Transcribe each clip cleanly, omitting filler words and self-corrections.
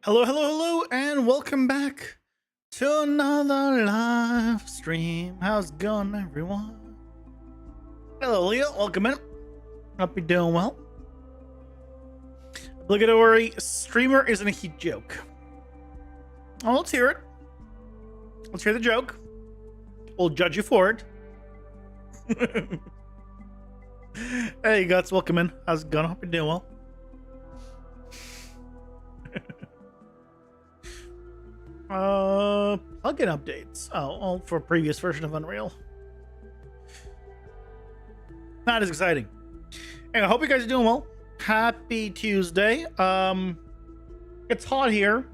Hello, hello, hello, and welcome back to another live stream. How's it going, everyone? Hello, Leo. Welcome in. Hope you're doing well. Obligatory streamer isn't a heat joke. Oh, let's hear it. Let's hear the joke. We'll judge you for it. Hey, Guts. Welcome in. How's it going? Hope you're doing well. Plugin updates. Oh, for previous version of Unreal. Not as exciting. And I hope you guys are doing well. Happy Tuesday. It's hot here.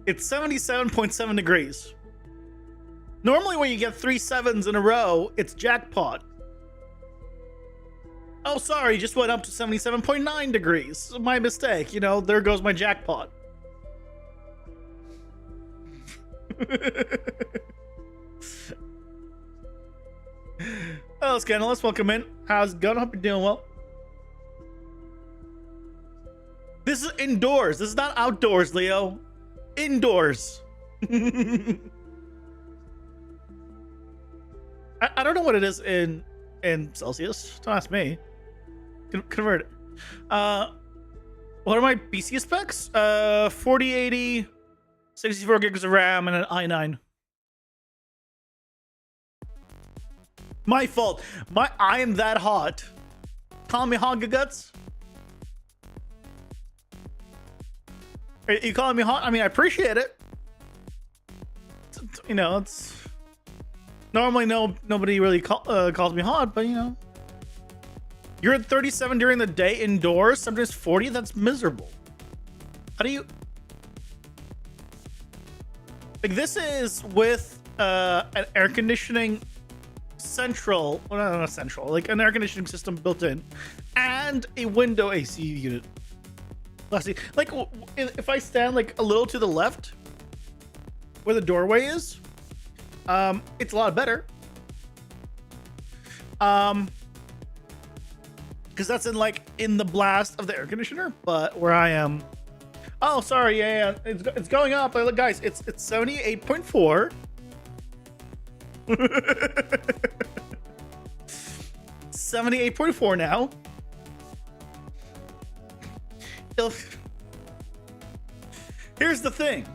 It's 77.7 degrees. Normally when you get 3 sevens in a row, it's jackpot. Oh, sorry, just went up to 77.9 degrees. My mistake. You know, there goes my jackpot. Hello, Scandalous. Welcome in. How's it going? Hope you're doing well. This is indoors. This is not outdoors, Leo. Indoors. I don't know what it is in Celsius. Don't ask me. Convert it. What are my PC specs? 4080, 64 gigs of RAM, and an i9. My fault. I am that hot. Call me hot, Guts. Are you calling me hot? I mean, I appreciate it. You know, it's normally nobody really calls me hot, but you know. You're at 37 during the day indoors, sometimes 40. That's miserable. How do you? Like, this is with an air conditioning central, well, not central, like an air conditioning system built in, and a window AC unit. Like, if I stand like a little to the left, where the doorway is, it's a lot better. Because that's in the blast of the air conditioner, but where I am, oh, sorry, yeah, it's going up. Look, guys, it's 78.4. 78.4 now. Here's the thing.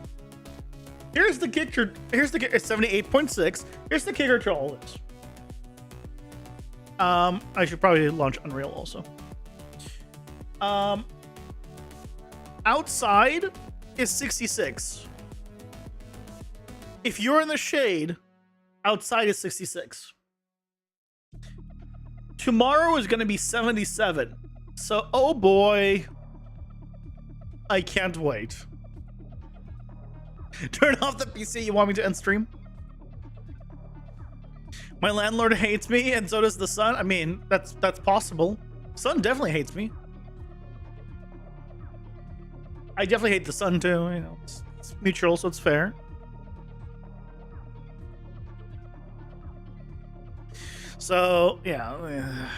Here's the kicker. Here's the 78.6. Here's the kicker to all this. I should probably launch Unreal also. Outside is 66. If you're in the shade, outside is 66. Tomorrow is going to be 77. So, oh boy, I can't wait. Turn off the PC. You want me to end stream? My landlord hates me, and so does the sun. I mean, that's possible. Sun definitely hates me. I definitely hate the sun too. You know, it's mutual, so it's fair. So yeah,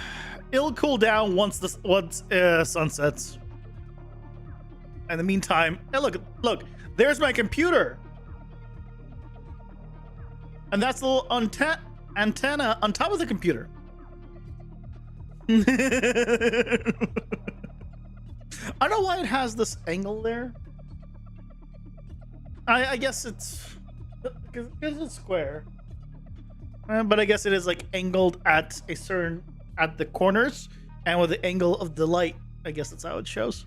it'll cool down once sun sets. In the meantime, hey, look, there's my computer, and that's the little antenna on top of the computer. I don't know why it has this angle there. I guess it's because it's square, but I guess it is like angled at the corners, and with the angle of the light, I guess that's how it shows.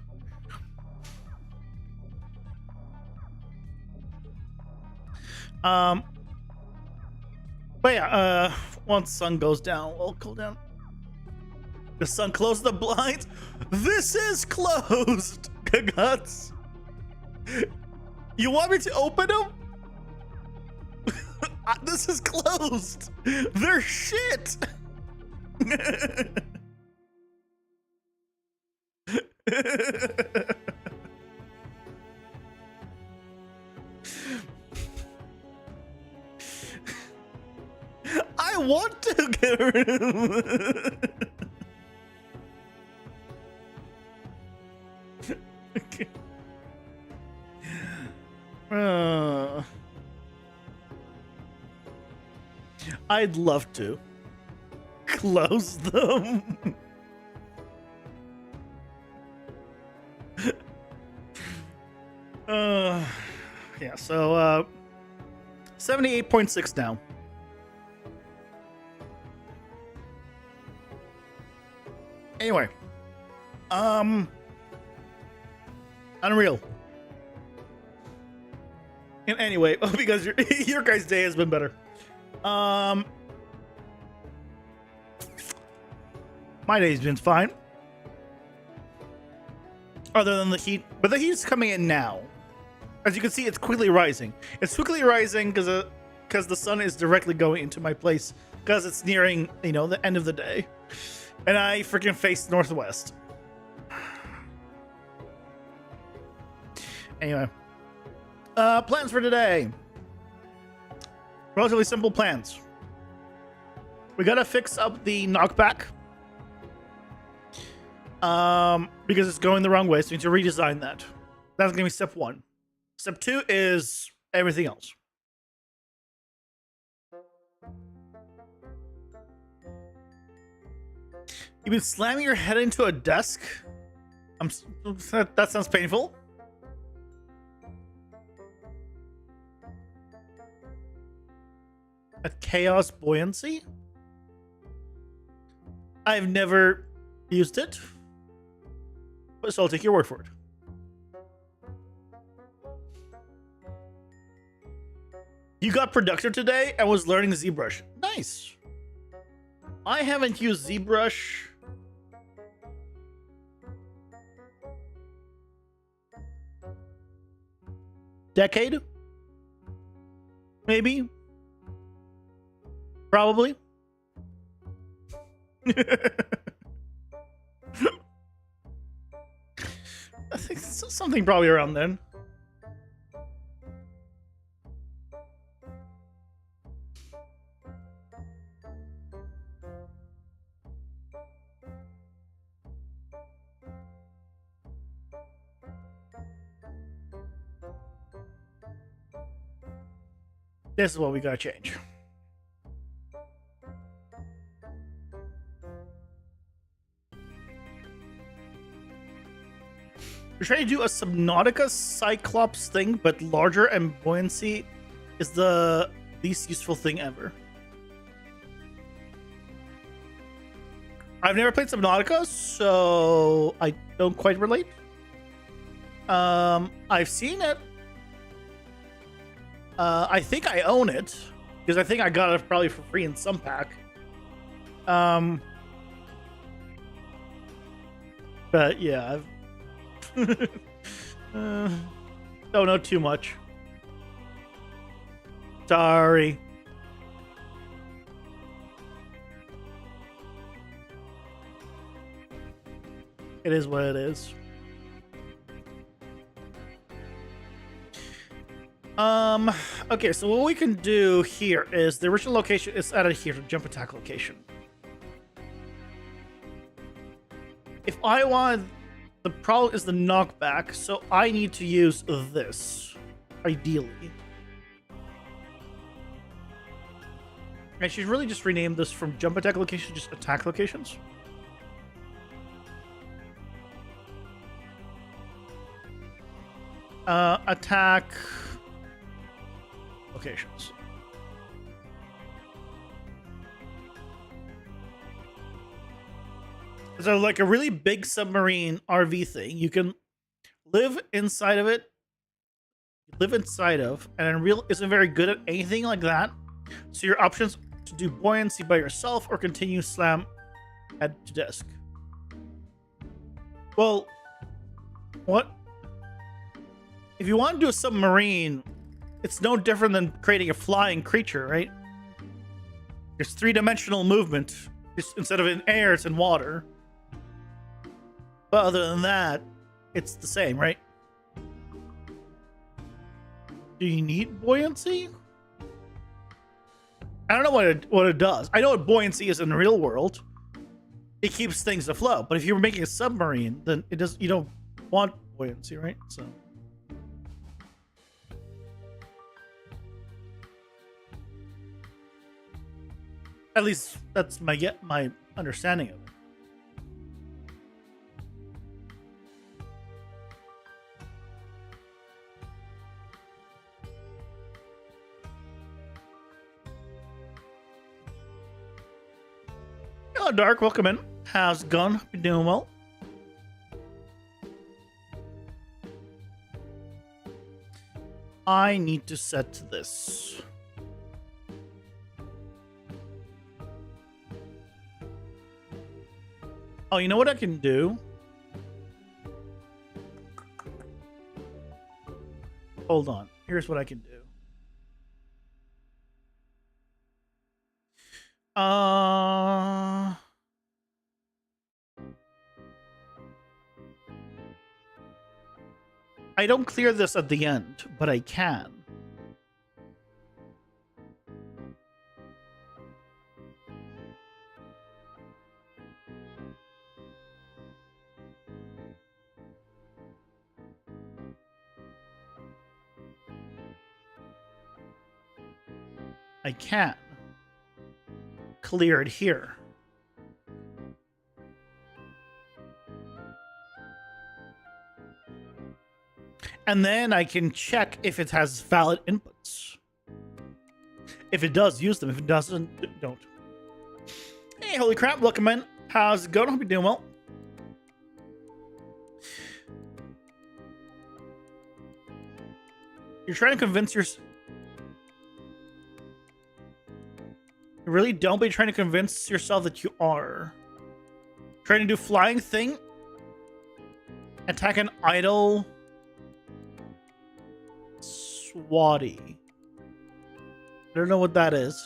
But yeah, once the sun goes down, we'll cool down. The sun closed the blinds. This is closed, Guts. You want me to open them? This is closed. They're shit. I want to get rid of him. I'd love to close them. Yeah, so 78.6 now. Anyway, Unreal. And anyway, because your guys' day has been better. My day's been fine. Other than the heat, but the heat's coming in now. As you can see, it's quickly rising. It's quickly rising because the sun is directly going into my place because it's nearing, the end of the day. And I freaking face northwest. Anyway. Plans for today. Relatively simple plans. We gotta fix up the knockback. Because it's going the wrong way, so we need to redesign that. That's gonna be step 1. Step 2 is everything else. You've been slamming your head into a desk? That sounds painful. At Chaos Buoyancy? I've never used it, so I'll take your word for it. You got productive today and was learning ZBrush. Nice. I haven't used ZBrush. Decade? Maybe? Probably? I think something probably around then. This is what we gotta change. We're trying to do a Subnautica Cyclops thing, but larger, and buoyancy is the least useful thing ever. I've never played Subnautica, so I don't quite relate. I've seen it. I think I own it, because I think I got it probably for free in some pack. But yeah, don't know too much. Sorry. It is what it is. Okay, so what we can do here is the original location is added here to jump attack location. If I want, the problem is the knockback, so I need to use this, ideally. I should really just rename this from jump attack location to just attack locations. Attack locations. So like a really big submarine RV thing, you can live inside of it, and Unreal isn't very good at anything like that. So your options to do buoyancy by yourself or continue slam head to desk. Well, what? If you want to do a submarine, it's no different than creating a flying creature, right? There's 3-dimensional movement. Just instead of in air, it's in water. But other than that, it's the same, right? Do you need buoyancy? I don't know what it does. I know what buoyancy is in the real world. It keeps things afloat. But if you're making a submarine, then it does. You don't want buoyancy, right? So at least that's my understanding of it. Hello, Dark. Welcome in. How's it going? Hope you're doing well. I need to set this. Oh, you know what I can do? Hold on. Here's what I can do. I don't clear this at the end, but I can. I can clear it here. And then I can check if it has valid inputs. If it does, use them. If it doesn't, don't. Hey, holy crap, welcome in. How's it going? Hope you're doing well. You're trying to convince yourself. Really, don't be trying to convince yourself that you are. Trying to do flying thing. Attack an idle. Swatty. I don't know what that is.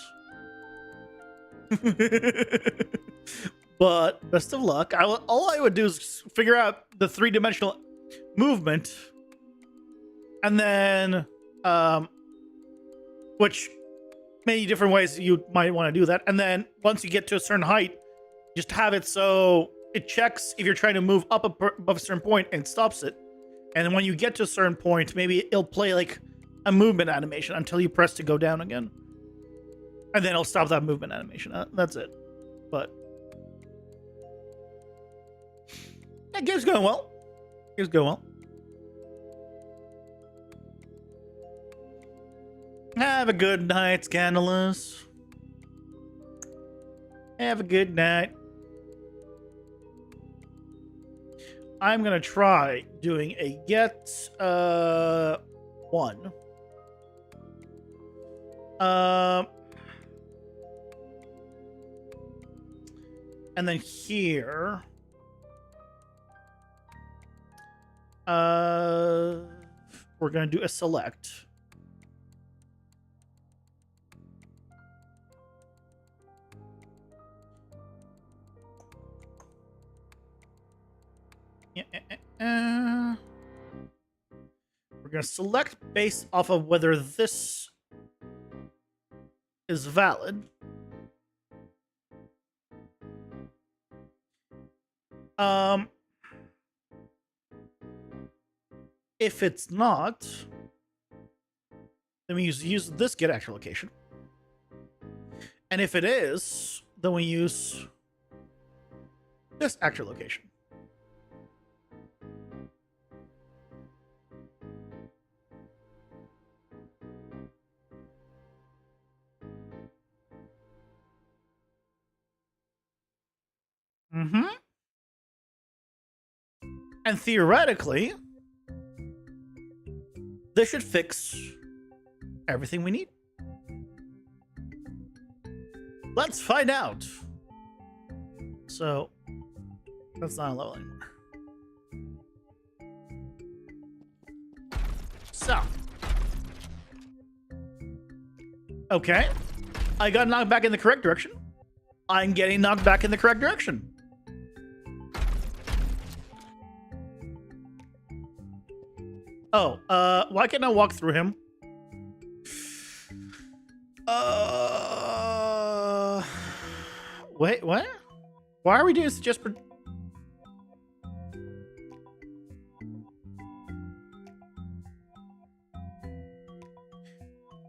But best of luck. All I would do is figure out the 3-dimensional movement. And then, which many different ways you might want to do that. And then once you get to a certain height, just have it so it checks if you're trying to move up above a certain point and stops it. And then when you get to a certain point, maybe it'll play like a movement animation until you press to go down again. And then it'll stop that movement animation. That's it. But that game's going well. Game's going well. Have a good night, Scandalous. Have a good night. I'm gonna try doing a get 1. And then here, we're gonna do a select. We're going to select based off of whether this is valid. If it's not, then we use this get actual location. And if it is, then we use this actual location. And theoretically, this should fix everything we need. Let's find out. So, that's not a level anymore. So. Okay. I got knocked back in the correct direction. I'm getting knocked back in the correct direction. Oh, why can't I walk through him? Wait, what? Why are we doing this just for...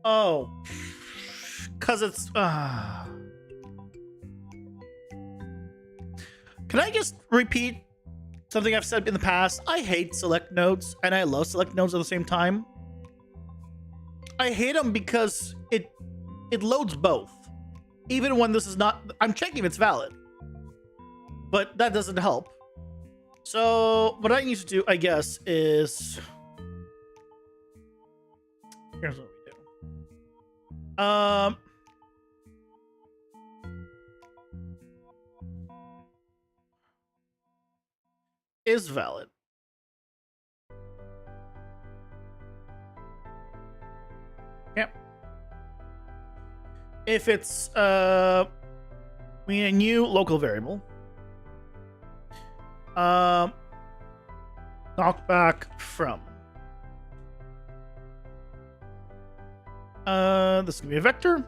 Oh, because it's. Can I just repeat something I've said in the past? I hate select nodes, and I love select nodes at the same time. I hate them because it loads both, even when this is not. I'm checking if it's valid, but that doesn't help. So what I need to do, I guess, is here's what we do. Is valid. Yep. If it's we need a new local variable. Knockback from. This is gonna be a vector.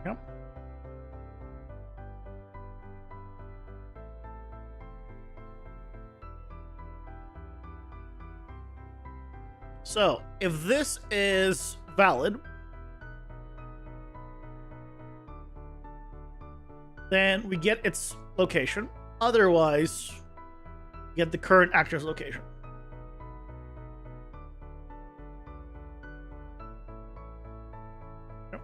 Yep. So if this is valid, then we get its location. Otherwise, we get the current actor's location. Yep.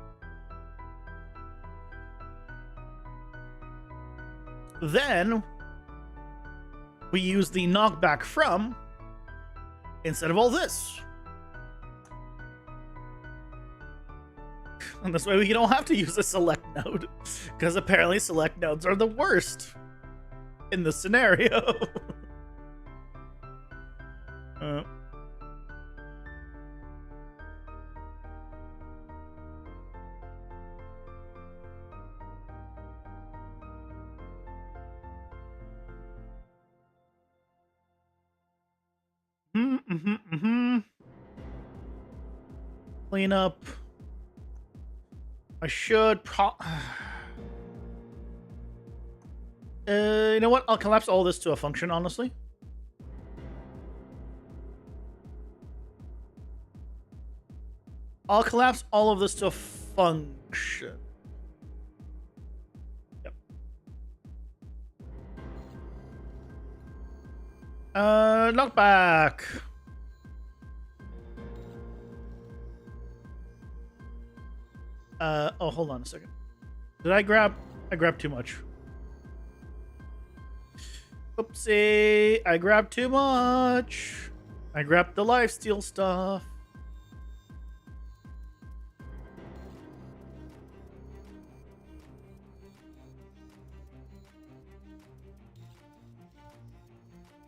Then we use the knockback from instead of all this. And this way we don't have to use a select node, because apparently select nodes are the worst in this scenario. Clean up. I should you know what? I'll collapse all this to a function, honestly. I'll collapse all of this to a function. Yep. Knockback. Oh, hold on a second. Did I grabbed too much. Oopsie, I grabbed too much. I grabbed the lifesteal stuff.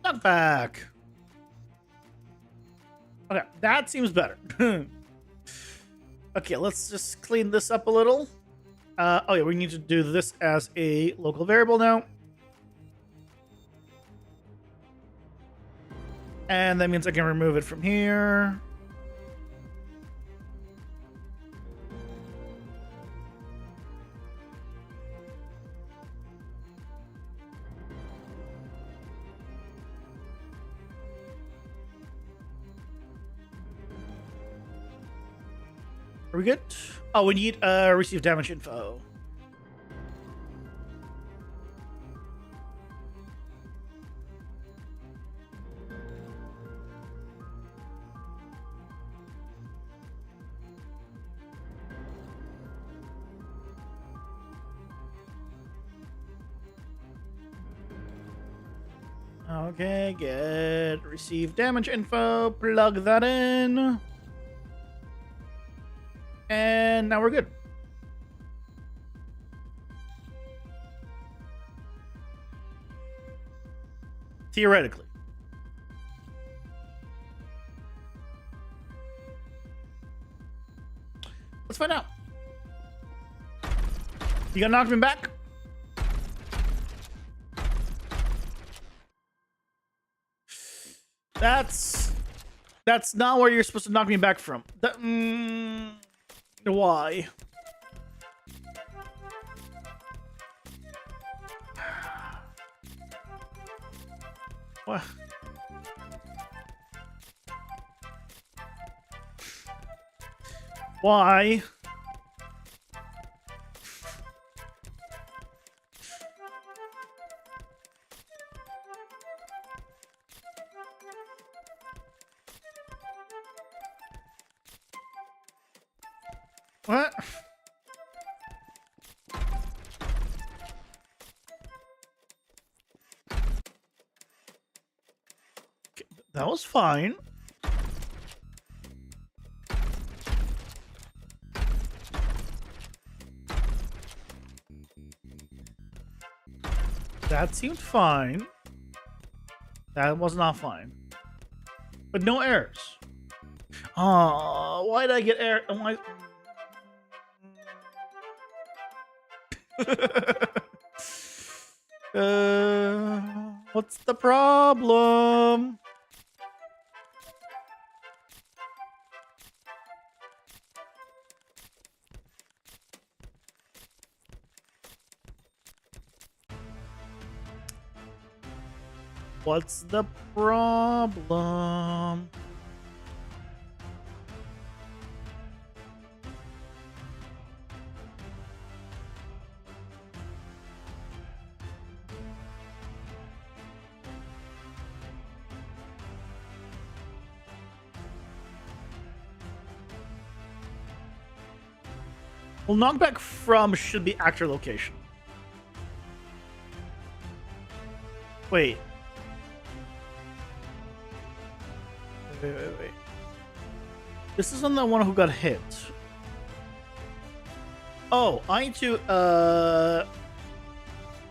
Knockback. Okay, that seems better. Okay, let's just clean this up a little. Oh yeah, we need to do this as a local variable now. And that means I can remove it from here. Are we good? Oh, we need receive damage info. Okay, get receive damage info, plug that in. And now we're good. Theoretically. Let's find out. You gonna knock me back? That's not where you're supposed to knock me back from. Why? What? Why? What? That was fine. That seemed fine. That was not fine. But no errors. Oh, why did I get error? Why? What's the problem? What's the problem? Well, knockback from should be actor location. Wait. Wait. This isn't the one who got hit. Oh, I need to,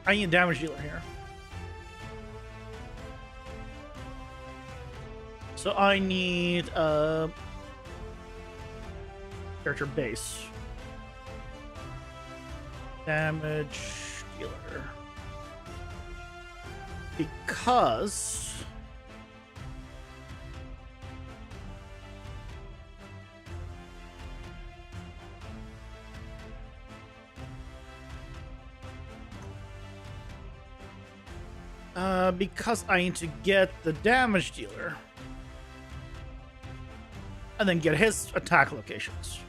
I need a damage dealer here. So I need, character base. Damage dealer. Because... because I need to get the damage dealer and then get his attack locations.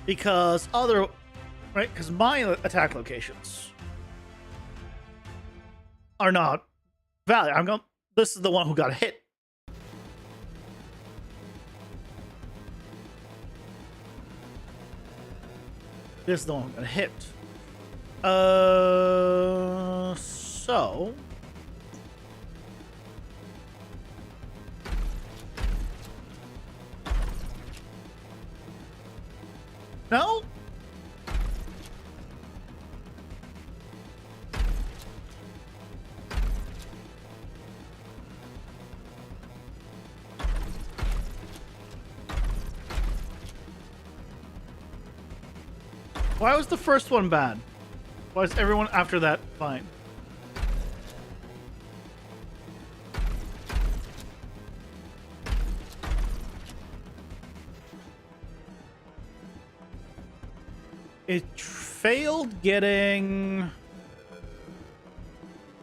Because right? Because my attack locations are not valid. This is the one who got hit. This is the one who got hit. So no. Why was the first one bad? Why is everyone after that fine? It failed getting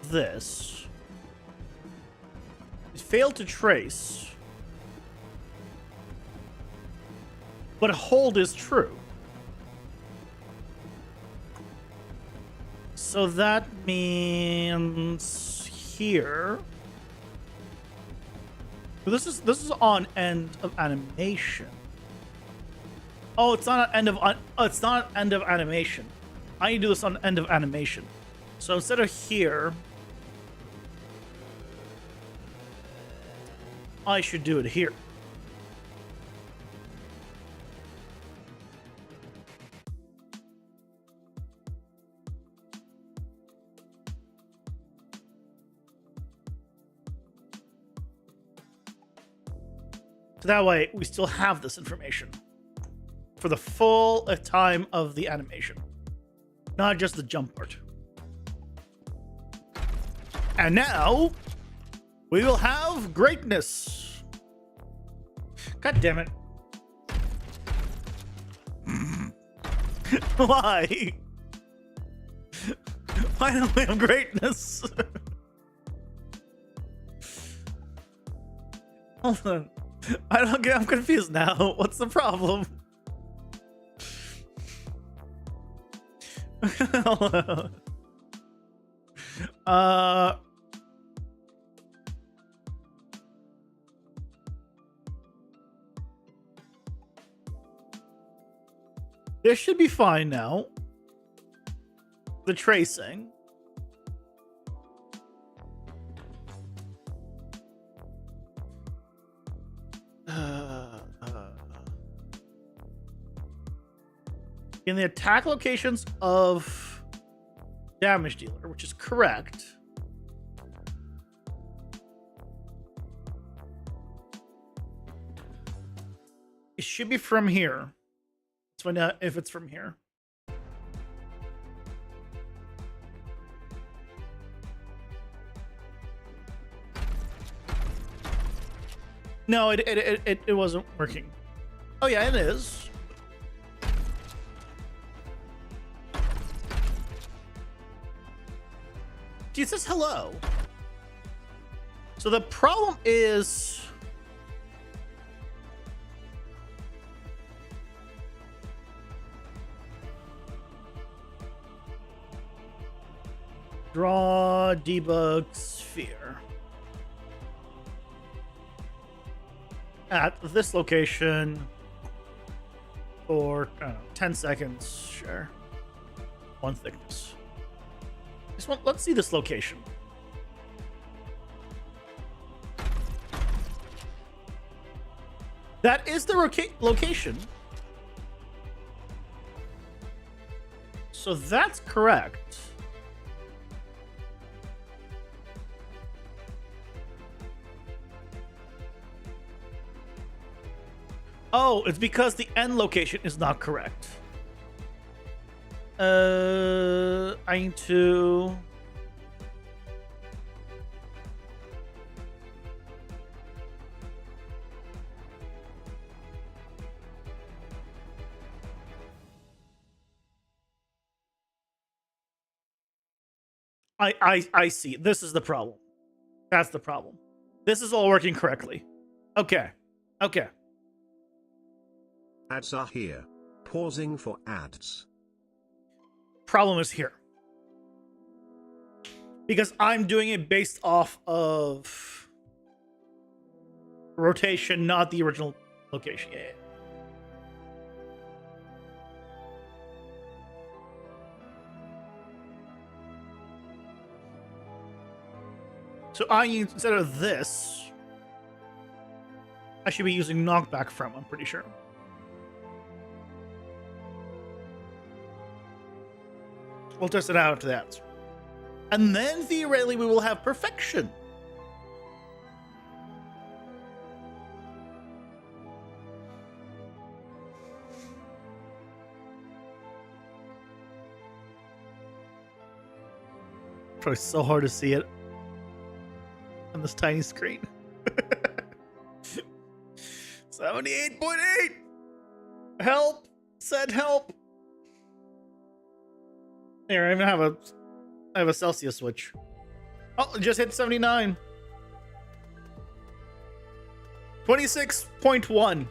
this. It failed to trace. But hold is true. So that means here. This is on end of animation. Oh, it's not an end of it's not an end of animation. I need to do this on end of animation. So instead of here, I should do it here. So that way, we still have this information for the full time of the animation, not just the jump part. And now, we will have greatness. God damn it. Why? Why don't we have greatness? Hold on. I don't get. I'm confused now. What's the problem? This should be fine now. The tracing. In the attack locations of damage dealer, which is correct. It should be from here. Let's find out if it's from here. No, it wasn't working. Oh yeah, it is. It says hello. So the problem is draw debug sphere at this location for 10 seconds. Sure. One thickness. This one, let's see this location. That is the location. So that's correct. Oh, it's because the end location is not correct. I need to. I see. This is the problem. That's the problem. This is all working correctly. Okay. Okay. Ads are here. Pausing for ads. Problem is here. Because I'm doing it based off of rotation, not the original location. Yeah. So instead of this, I should be using knockback from, I'm pretty sure. We'll test it out after that. And then theoretically we will have perfection. Probably so hard to see it on this tiny screen. 78.8. Help! Said help. Here, I even have a Celsius switch. Oh, it just hit 79. 26.1.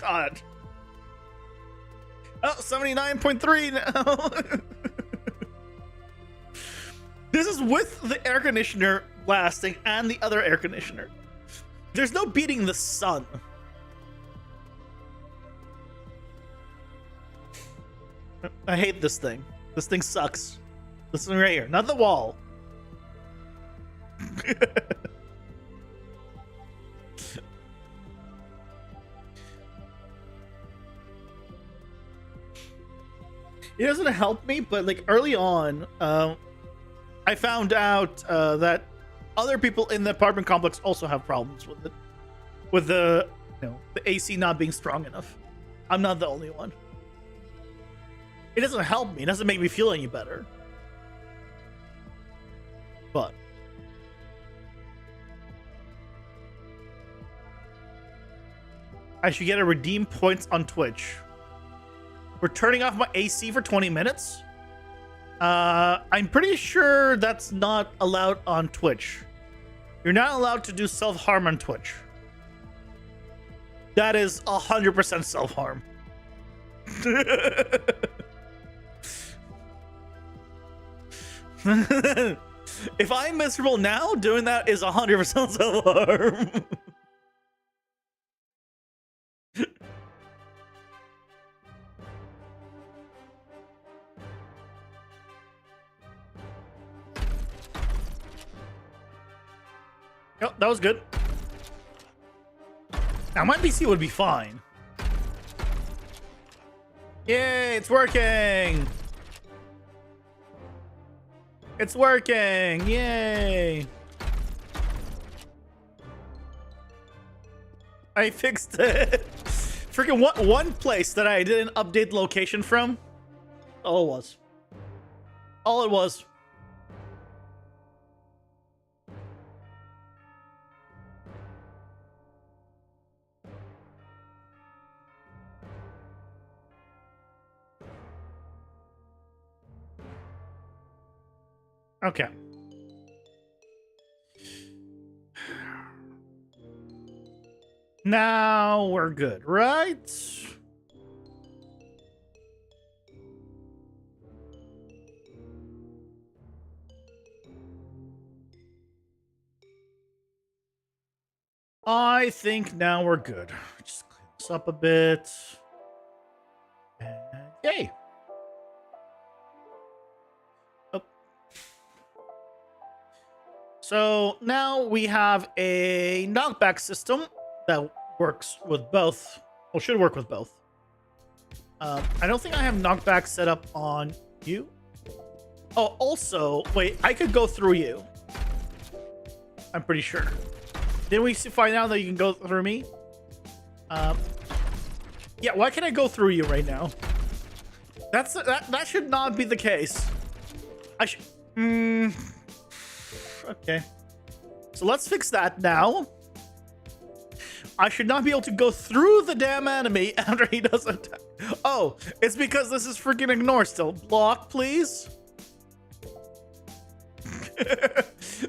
God. Oh, 79.3 now. This is with the air conditioner lasting and the other air conditioner. There's no beating the sun. I hate this thing. This thing sucks. This thing right here, not the wall. It doesn't help me, but like early on, I found out that other people in the apartment complex also have problems with it, with the the AC not being strong enough. I'm not the only one. It doesn't help me. It doesn't make me feel any better. But I should get a redeem points on Twitch. We're turning off my AC for 20 minutes. I'm pretty sure that's not allowed on Twitch. You're not allowed to do self-harm on Twitch. That is 100% self-harm. If I'm miserable now, doing that is 100% self-harm. Oh, that was good. Now my PC would be fine. Yay, it's working! It's working! Yay! I fixed it. Freaking one place that I didn't update location from. All it was. All it was. Okay. Now we're good, right? I think now we're good. Just clean this up a bit. And yay. Oh. So now we have a knockback system that works with both. Well, should work with both. I don't think I have knockback set up on you. Oh, also, wait, I could go through you. I'm pretty sure. Didn't we find out that you can go through me? Yeah, why can't I go through you right now? That should not be the case. I should... Okay. So let's fix that now. I should not be able to go through the damn enemy after he does attack. Oh, it's because this is freaking ignore still. Block, please.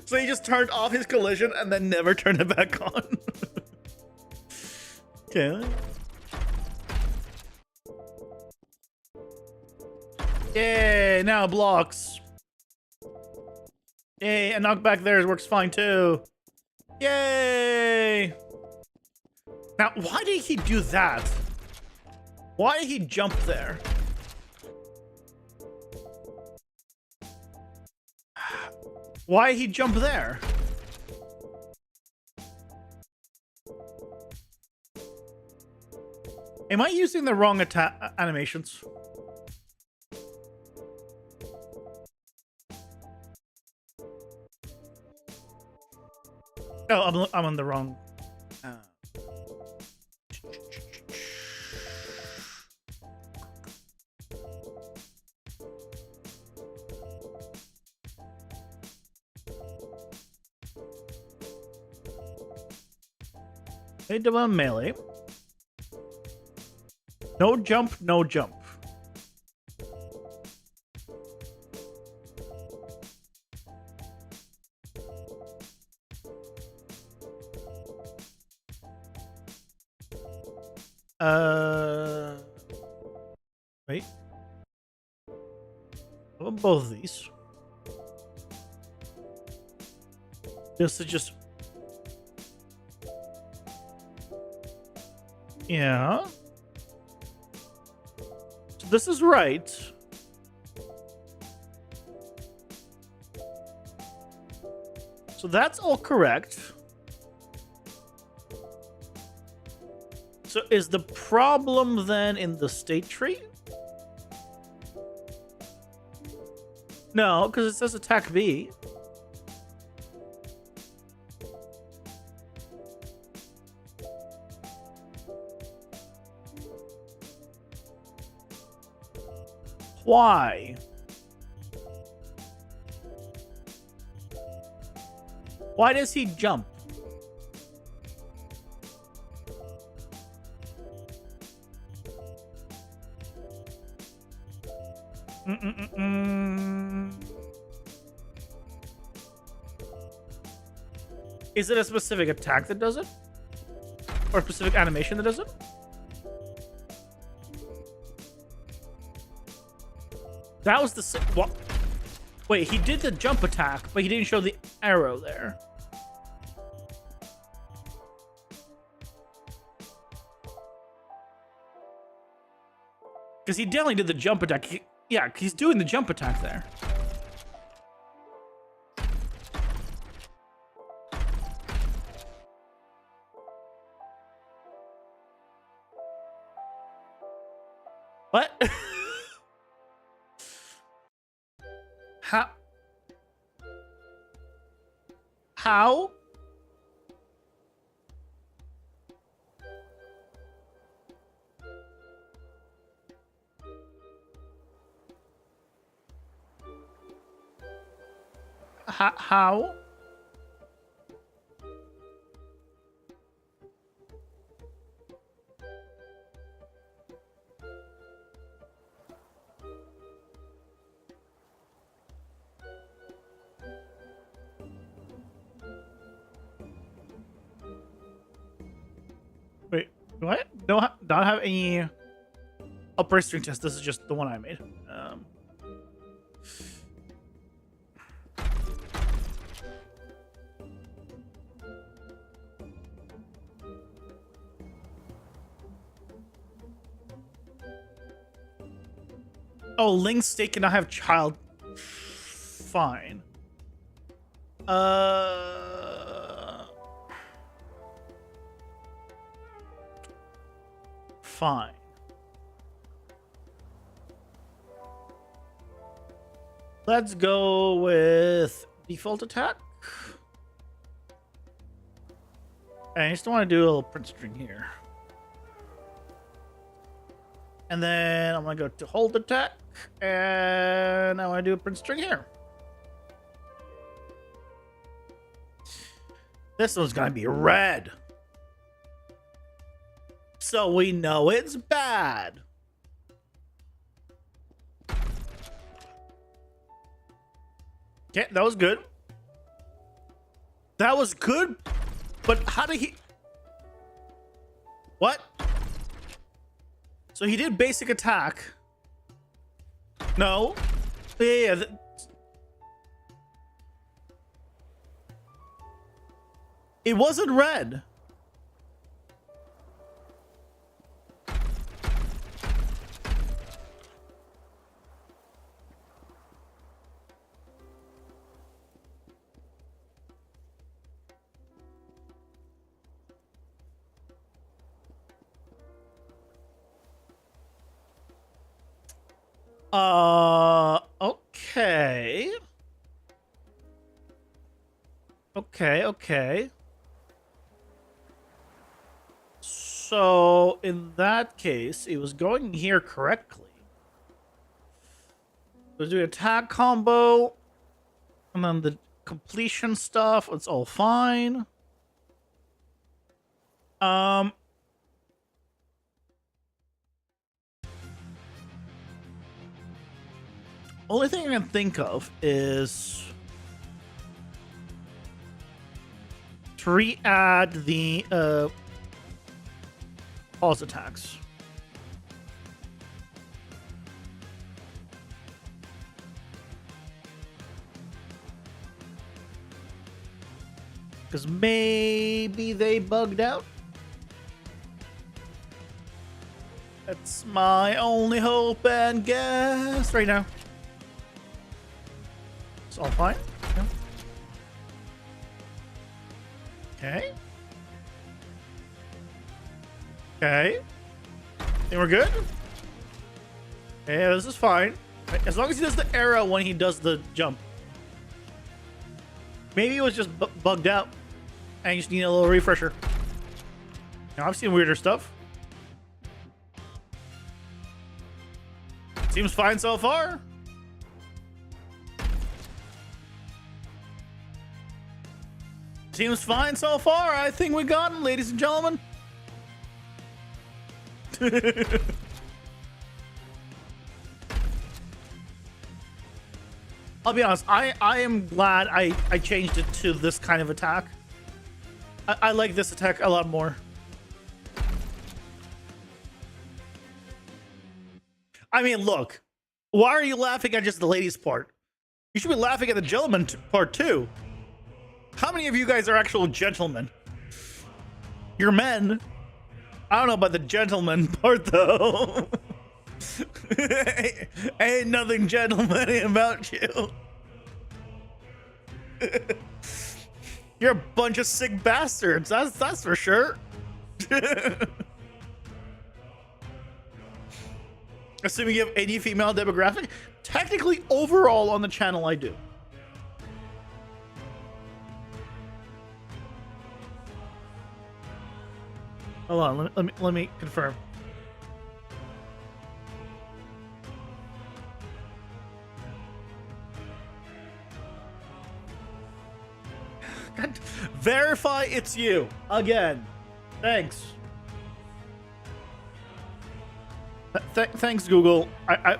So he just turned off his collision and then never turned it back on. Okay. Yay, now it blocks. Yay, and knockback there works fine too. Yay! Now, why did he do that? Why did he jump there? Why did he jump there? Am I using the wrong animations? Oh, I'm on the wrong. Hit them on melee. No jump, no jump. Wait. How about both of these? This is just... Yeah. So this is right. So that's all correct. So is the problem then in the state tree? No, because it says attack B. Why? Why does he jump? Is it a specific attack that does it? Or a specific animation that does it? That was the what? Wait, he did the jump attack, but he didn't show the arrow there. Because he definitely did the jump attack. Yeah, he's doing the jump attack there. What? How? How? How? Wait, what? Don't have any upper string test. This is just the one I made. Oh, Link's state cannot have child. Fine. Fine. Let's go with default attack. I just want to do a little print string here. And then I'm going to go to hold attack. And I want to do a print string here. This one's going to be red. So we know it's bad. Okay, that was good. That was good. But how did he... What? So he did basic attack. No. Yeah. It wasn't red. Okay. Okay. So, in that case, it was going here correctly. Let's do attack combo. And then the completion stuff, it's all fine. Only thing I can think of is to re-add the pause attacks. Because maybe they bugged out. That's my only hope and guess right now. It's all fine. Yeah. Okay. Okay. Think we're good? Yeah, this is fine. As long as he does the arrow when he does the jump. Maybe it was just bugged out. And you just need a little refresher. Now, I've seen weirder stuff. Seems fine so far. Seems fine so far. I think we got him, ladies and gentlemen. I'll be honest. I am glad I changed it to this kind of attack. I like this attack a lot more. I mean, look, why are you laughing at just the ladies part? You should be laughing at the gentleman part too. How many of you guys are actual gentlemen? You're men. I don't know about the gentleman part though. Ain't nothing gentlemanly about you. You're a bunch of sick bastards. That's for sure. Assuming you have any female demographic. Technically, overall on the channel, I do. Hold on, let me confirm. God, verify it's you again. Thanks. Thanks, Google. I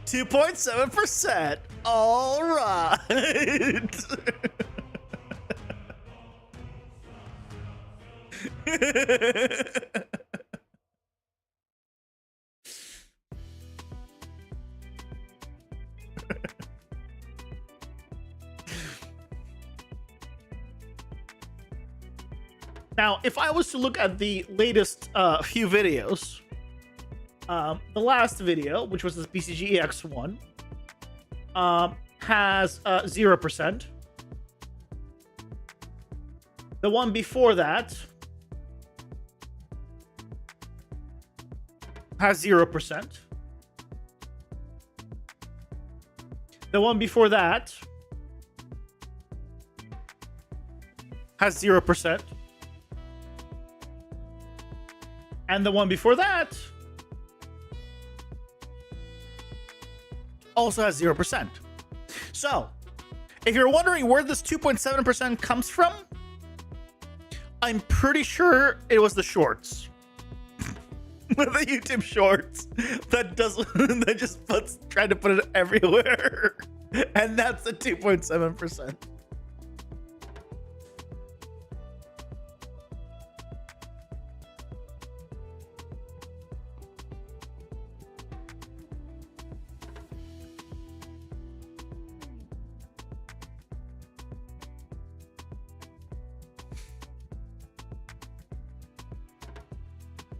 2.7%. All right. Now, if I was to look at the latest few videos, the last video, which was the PCG EX1, has 0%. The one before that has 0%. The one before that has 0%. And the one before that also has 0%. So, if you're wondering where this 2.7% comes from, I'm pretty sure it was the shorts. The YouTube shorts that just tried to put it everywhere. And that's the 2.7%.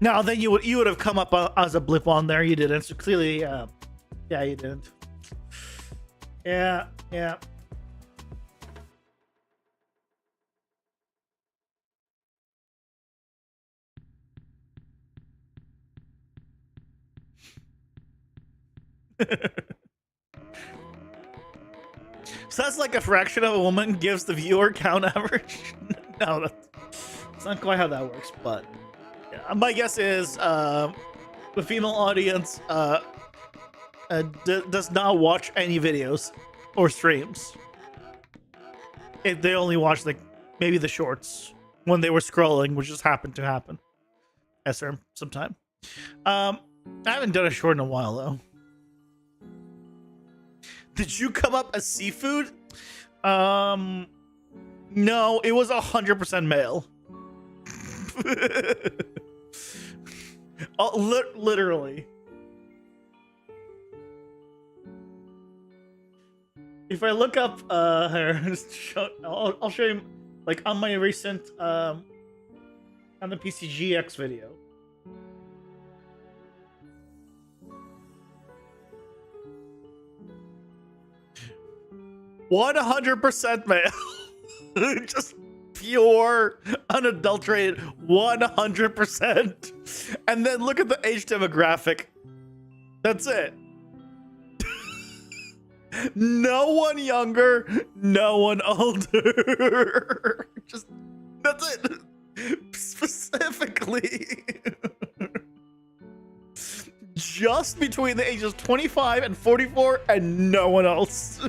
No, then you would have come up as a blip on there. You didn't. So clearly, yeah, you didn't. Yeah. So that's like a fraction of a woman gives the viewer count average. No, that's not quite how that works, but. Yeah, my guess is the female audience does not watch any videos or streams. They only watch like maybe the shorts when they were scrolling, which just happened to happen at some time. I haven't done a short in a while though. Did you come up as seafood? No, it was 100% male. Oh, literally. If I look up I'll show you like on my recent on the PCGX video. "100% male." Just pure, unadulterated 100%. And then look at the age demographic. That's it. No one younger, no one older. That's it. Specifically. just between the ages of 25 and 44 and no one else.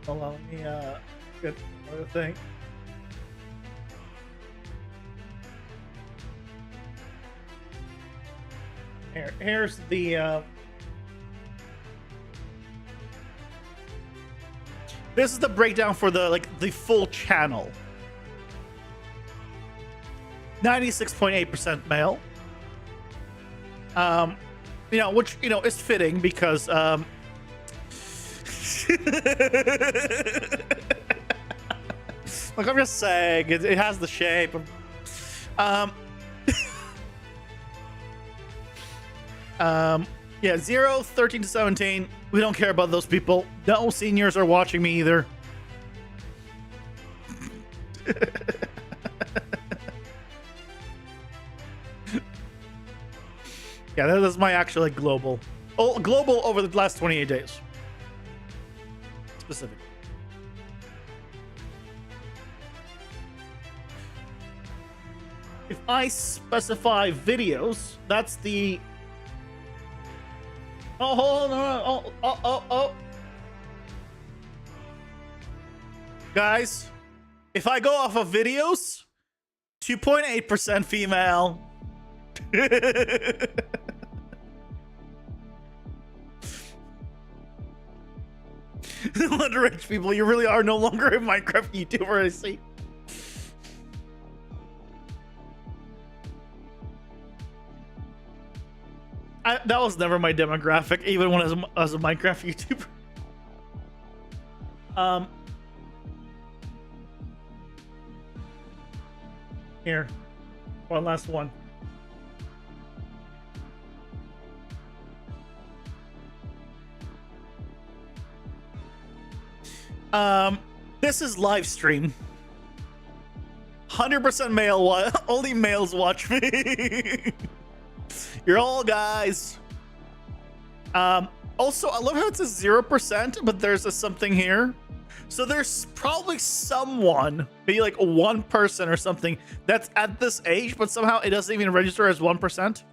Hold on, let me get another thing. Here's the this is the breakdown for the the full channel. 96.8% male. You know, which is fitting because like I'm just saying, it has the shape of yeah, 0, 13 to 17. We don't care about those people. No seniors are watching me either. Yeah, that is my actual global. Oh, global over the last 28 days. Specific. If I specify videos, that's the... Oh, hold on. Oh. Guys, if I go off of videos, 2.8% female. Underage people, you really are no longer a Minecraft YouTuber, I see. That was never my demographic, even when I was a Minecraft YouTuber. Here, one last one. This is live stream. 100% male. Only males watch me. You're all guys. Also, I love how it says 0%, but there's a something here. So there's probably someone, maybe like one person or something, that's at this age, but somehow it doesn't even register as 1%.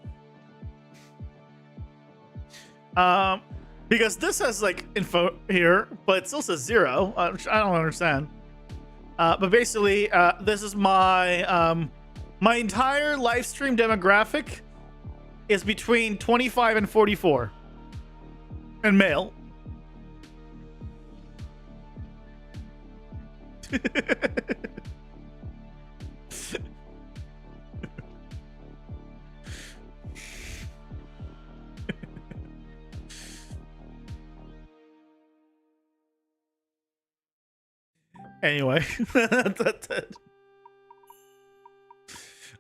Because this has like info here, but it still says 0, which I don't understand. But basically, this is my my entire live stream demographic is between 25 and 44, and male. Anyway, that's it.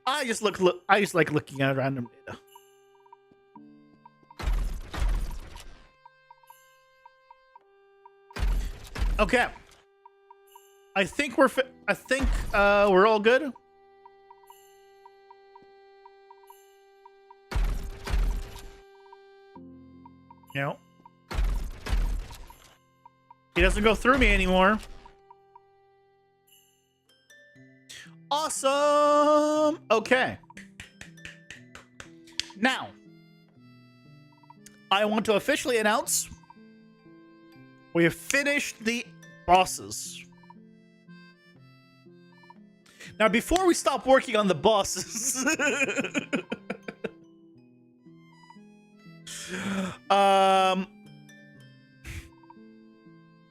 I just like looking at random data. Okay. I think we're all good. No. He doesn't go through me anymore. Awesome. Okay. Now, I want to officially announce we have finished the bosses. Now, before we stop working on the bosses,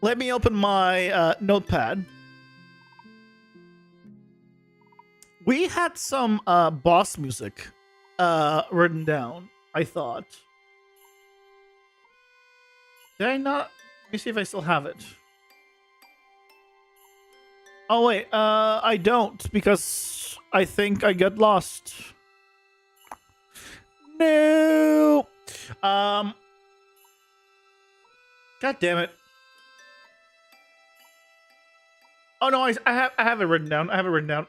let me open my notepad. We had some boss music written down, I thought. Did I not? Let me see if I still have it. Oh wait, I don't, because I think I got lost. No. God damn it. Oh no, I have it written down. I have it written down.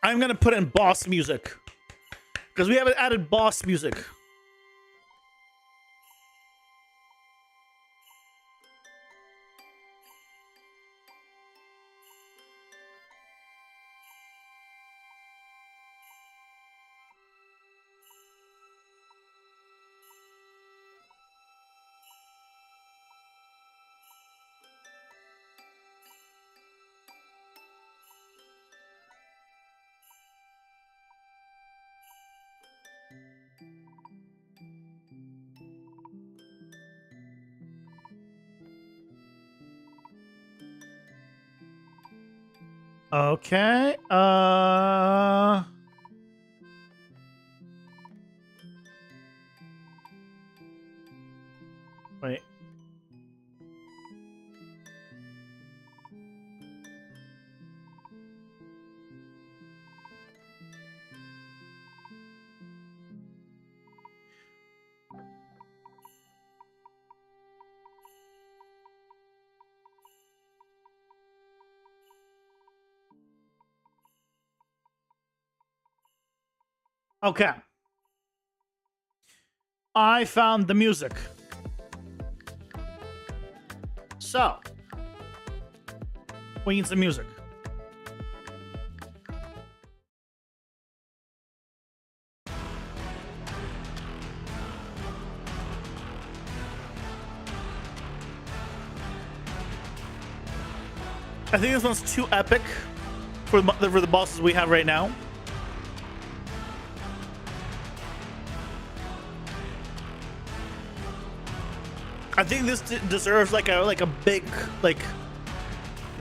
I'm gonna put in boss music because we haven't added boss music. Okay. Wait. Okay. I found the music. So, we need some music. I think this one's too epic for the bosses we have right now. I think this deserves like a big, like,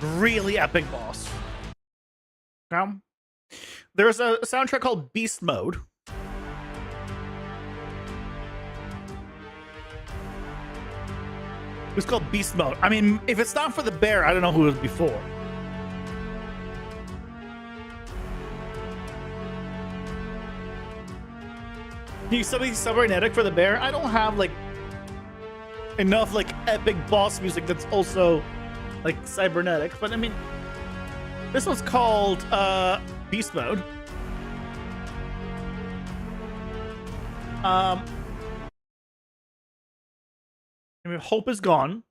really epic boss. Okay. There's a soundtrack called Beast Mode. It's called Beast Mode. I mean, if it's not for the bear, I don't know who it was before. Need something cybernetic for the bear? I don't have like enough like epic boss music that's also like cybernetic, but I mean, this one's called Beast Mode. I mean, hope is gone.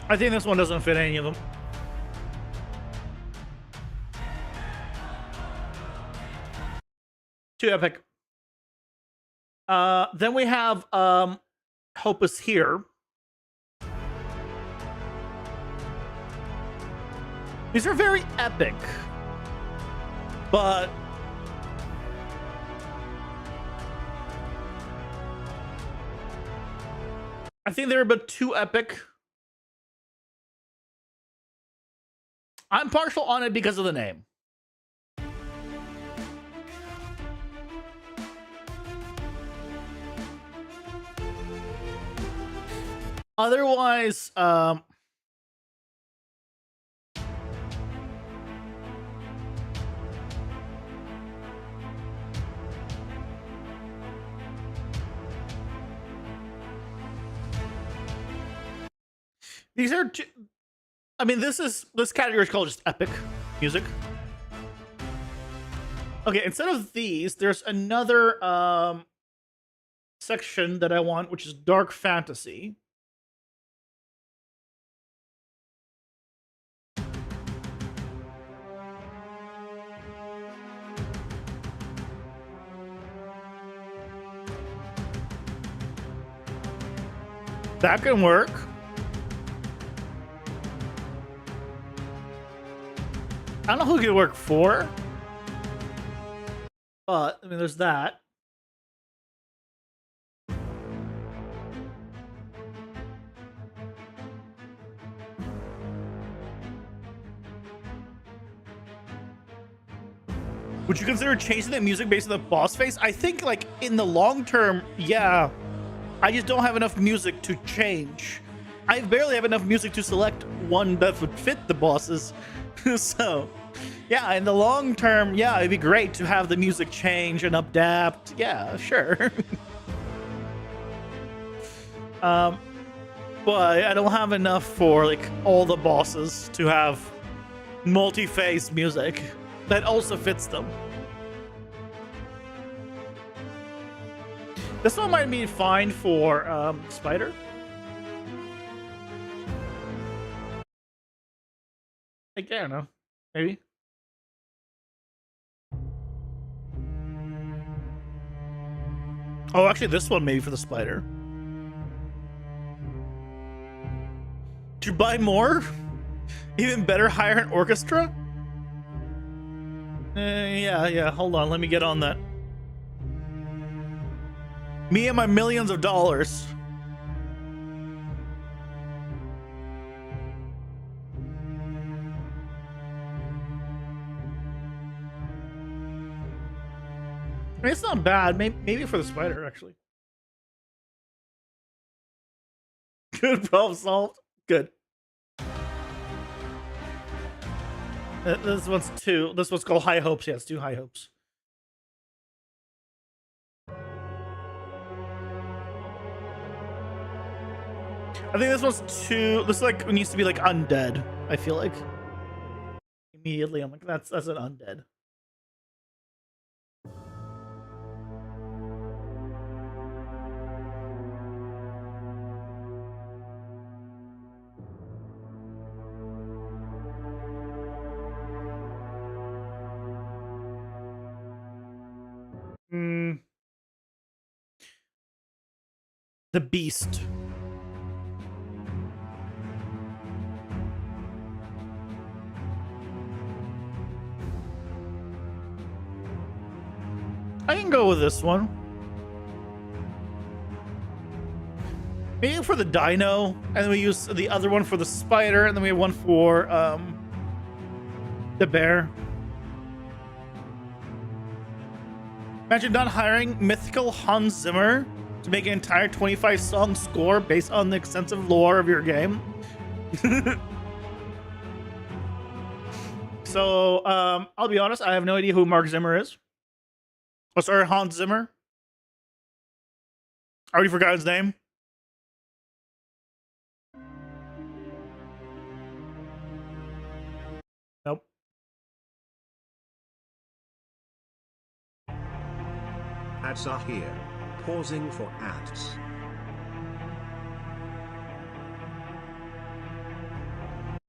I think this one doesn't fit any of them. Too epic. Then we have Hope is here. These are very epic, but I think they're a bit too epic. I'm partial on it because of the name. Otherwise, these are two, I mean, this category is called just epic music. Okay, instead of these, there's another section that I want, which is dark fantasy. That can work. I don't know who it could work for, but I mean, there's that. Would you consider changing the music based on the boss face? I think, like, in the long term, yeah. I just don't have enough music to change. I barely have enough music to select one that would fit the bosses. So, yeah, in the long term, yeah, it'd be great to have the music change and adapt. Yeah, sure. But I don't have enough for, like, all the bosses to have multi-phase music that also fits them. This one might be fine for Spider. Like, I don't know. Maybe. Oh, actually, this one maybe for the Spider. To buy more? Even better, hire an orchestra? Yeah, hold on. Let me get on that. Me and my millions of dollars. mean, it's not bad. Maybe for the spider, actually. Good, problem solved. Good. This one's two. This one's called High Hopes. Yeah, it's 2 High Hopes. I think this one's 2. This like needs to be like undead. I feel like immediately I'm like that's an undead. The Beast. I can go with this one. Maybe for the dino, and then we use the other one for the spider, and then we have one for the bear. Imagine not hiring mythical Hans Zimmer to make an entire 25-song score based on the extensive lore of your game. So, I'll be honest, I have no idea who Mark Zimmer is. Oh, sorry, Hans Zimmer. I already forgot his name. Nope. Ads are here. Pausing for ads.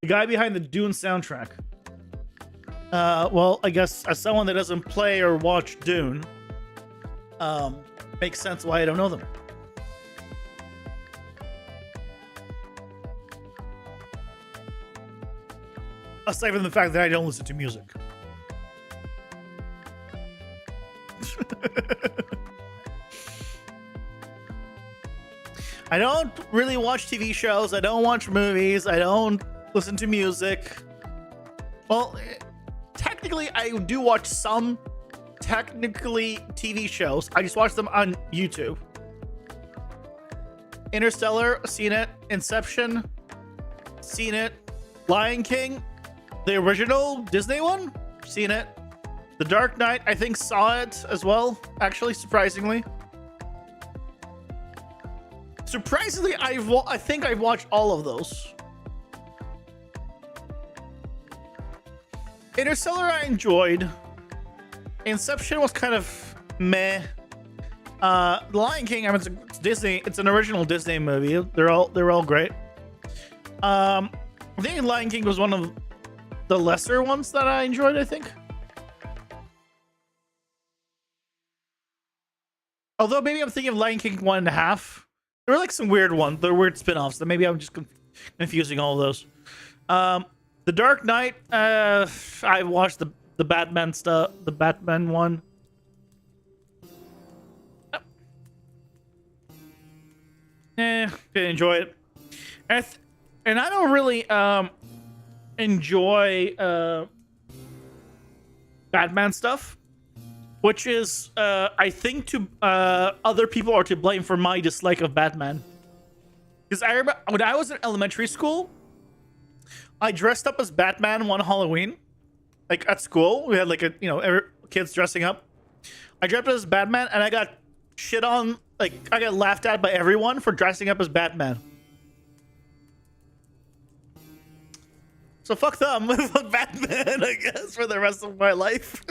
The guy behind the Dune soundtrack. Well, I guess as someone that doesn't play or watch Dune, makes sense why I don't know them. Aside from the fact that I don't listen to music. I don't really watch TV shows. I don't watch movies. I don't listen to music. Well, technically, I do watch some technically TV shows. I just watch them on YouTube. Interstellar, seen it. Inception, seen it. Lion King, the original Disney one, seen it. The Dark Knight, I think saw it as well, actually, surprisingly. Surprisingly, I think I've watched all of those. Interstellar I enjoyed. Inception was kind of meh. The Lion King, I mean, it's Disney. It's an original Disney movie. They're all great. I think Lion King was one of the lesser ones that I enjoyed, I think. Although maybe I'm thinking of Lion King 1.5. There were like some weird ones. There were weird spin-offs. So maybe I'm just confusing all of those. The Dark Knight, I watched the Batman stuff, the Batman one. Didn't enjoy it. And I don't really enjoy Batman stuff, which is I think to other people are to blame for my dislike of Batman. Because I remember when I was in elementary school, I dressed up as Batman one Halloween, like at school. We had like kids dressing up. I dressed up as Batman, and I got shit on. Like I got laughed at by everyone for dressing up as Batman. So fuck them, fuck Batman, I guess, for the rest of my life.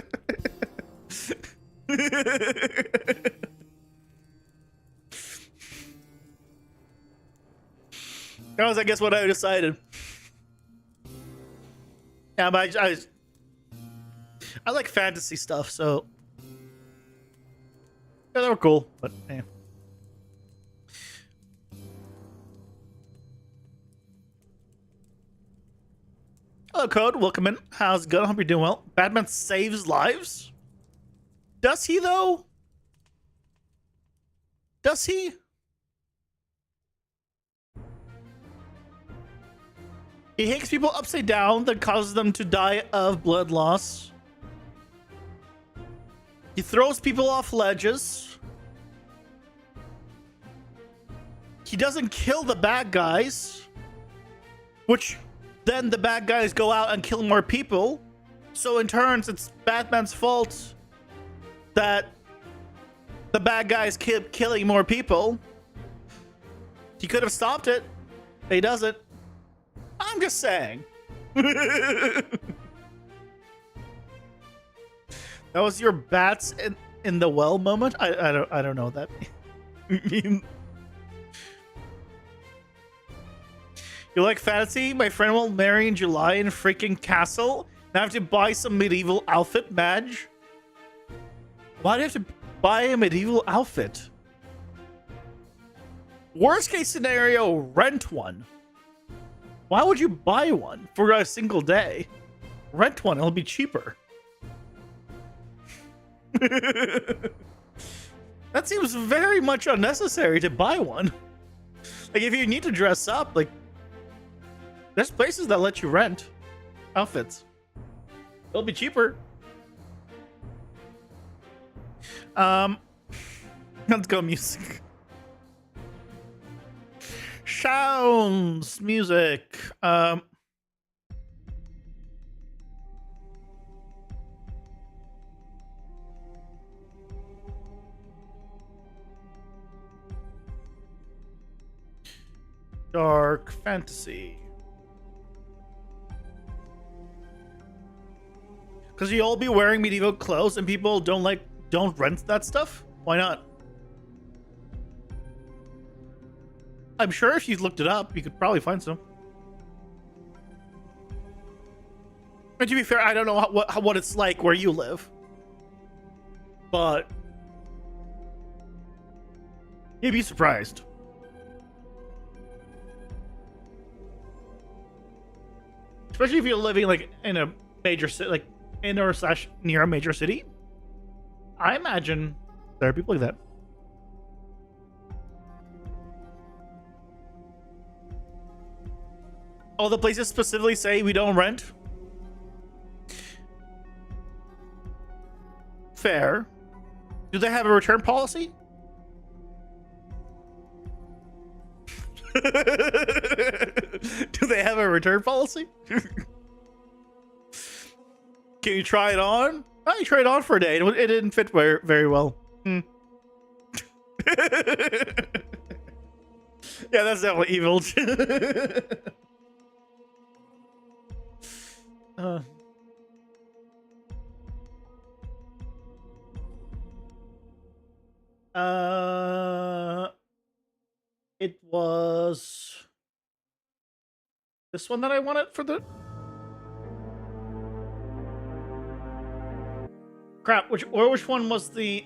That was, I guess, what I decided. Yeah, but I like fantasy stuff, so yeah, they were cool. But yeah. Hello, Code. Welcome in. How's it going? I hope you're doing well. Batman saves lives. Does he though? Does he? He hangs people upside down that causes them to die of blood loss. He throws people off ledges. He doesn't kill the bad guys, which then the bad guys go out and kill more people. So in turns, it's Batman's fault that the bad guys keep killing more people. He could have stopped it. He doesn't. I'm just saying. That was your bats in the well moment? I don't know what that means. You like fantasy? My friend will marry in July in freaking castle. Now I have to buy some medieval outfit, Madge. Why do you have to buy a medieval outfit? Worst case scenario, rent one. Why would you buy one for a single day? Rent one, it'll be cheaper. That seems very much unnecessary to buy one. Like, if you need to dress up, like, there's places that let you rent outfits. It'll be cheaper. Let's go music. Sounds music. Dark fantasy. Because you all be wearing medieval clothes and people don't rent that stuff? Why not? I'm sure if you looked it up, you could probably find some. But to be fair, I don't know what it's like where you live. But you'd be surprised. Especially if you're living like in a major city, like in or slash near a major city. I imagine there are people like that. All the places specifically say we don't rent. Fair. Do they have a return policy? Do they have a return policy? Can you try it on? Oh, you tried it on for a day. It didn't fit very well. Yeah, that's definitely evil. It was this one that I wanted for the crap. Which one was the?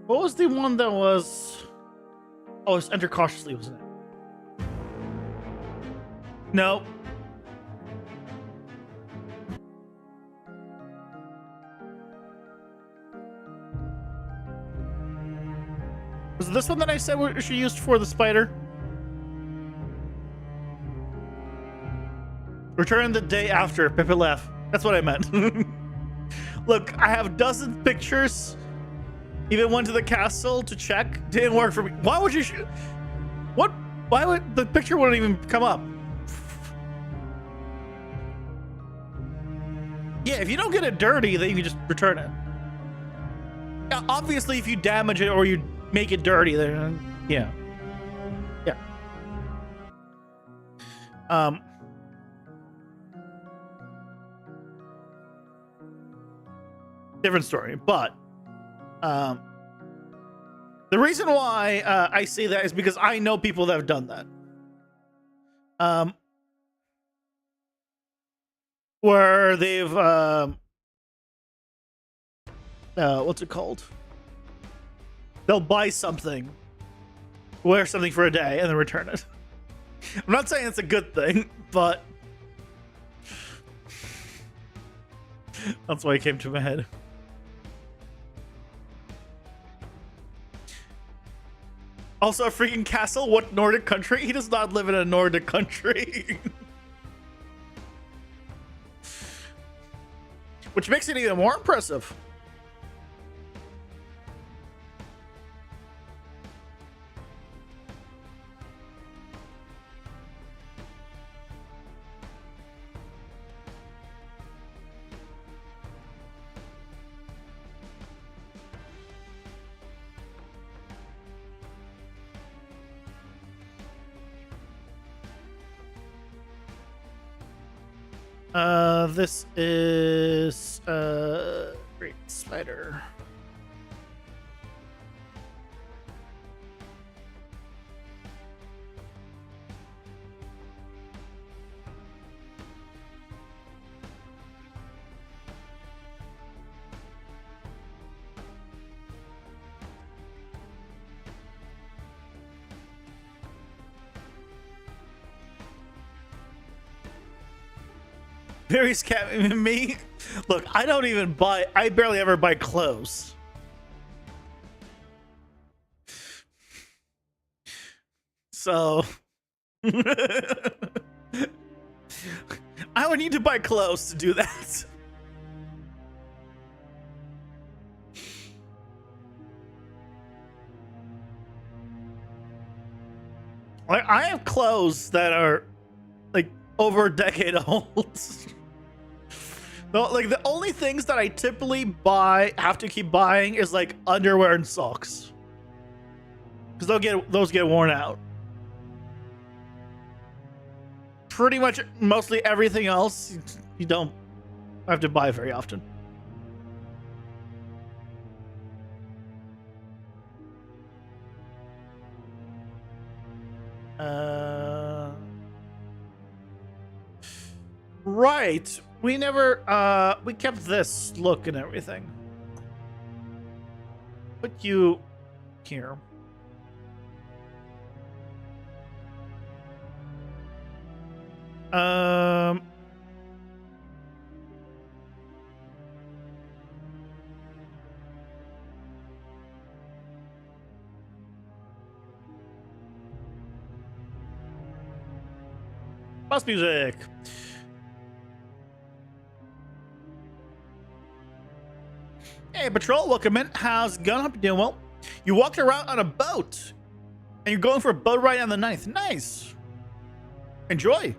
What was the one that was? Oh, it's Enter Cautiously, wasn't it? No. Was it this one that I said she used for the spider? Return the day after Pepe left. That's what I meant. Look, I have dozens of pictures. Even went to the castle to check. Didn't work for me. Why would you? What? Why would the picture wouldn't even come up? Yeah, if you don't get it dirty, then you can just return it. Yeah, obviously, if you damage it or you make it dirty, then yeah. Different story, but the reason why I say that is because I know people that have done that. Where they've what's it called? They'll buy something, wear something for a day, and then return it. I'm not saying it's a good thing, but that's why it came to my head. Also, a freaking castle. What Nordic country? He does not live in a Nordic country. Which makes it even more impressive. This is Great Spider. Very scamming me. Look, I barely ever buy clothes. So I would need to buy clothes to do that. Like, I have clothes that are like over a decade old. No, like the only things that I typically have to keep buying is like underwear and socks, because those get worn out. Pretty much, mostly everything else you don't have to buy very often. Right. We never, we kept this look and everything. Put you here. Boss music. Hey, Patrol, welcome in. How's it going? Hope you're doing well. You walked around on a boat, and you're going for a boat ride on the 9th. Nice. Enjoy.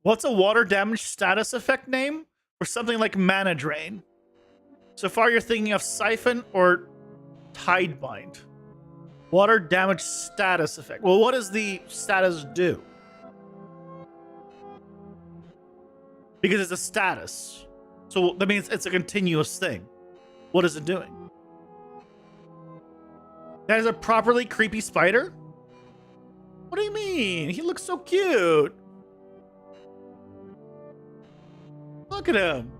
What's a water damage status effect name for something like Mana Drain? So far, you're thinking of Siphon or Tidebind. Water damage status effect. Well, what does the status do? Because it's a status. So that means it's a continuous thing. What is it doing? That is a properly creepy spider? What do you mean? He looks so cute. Look at him.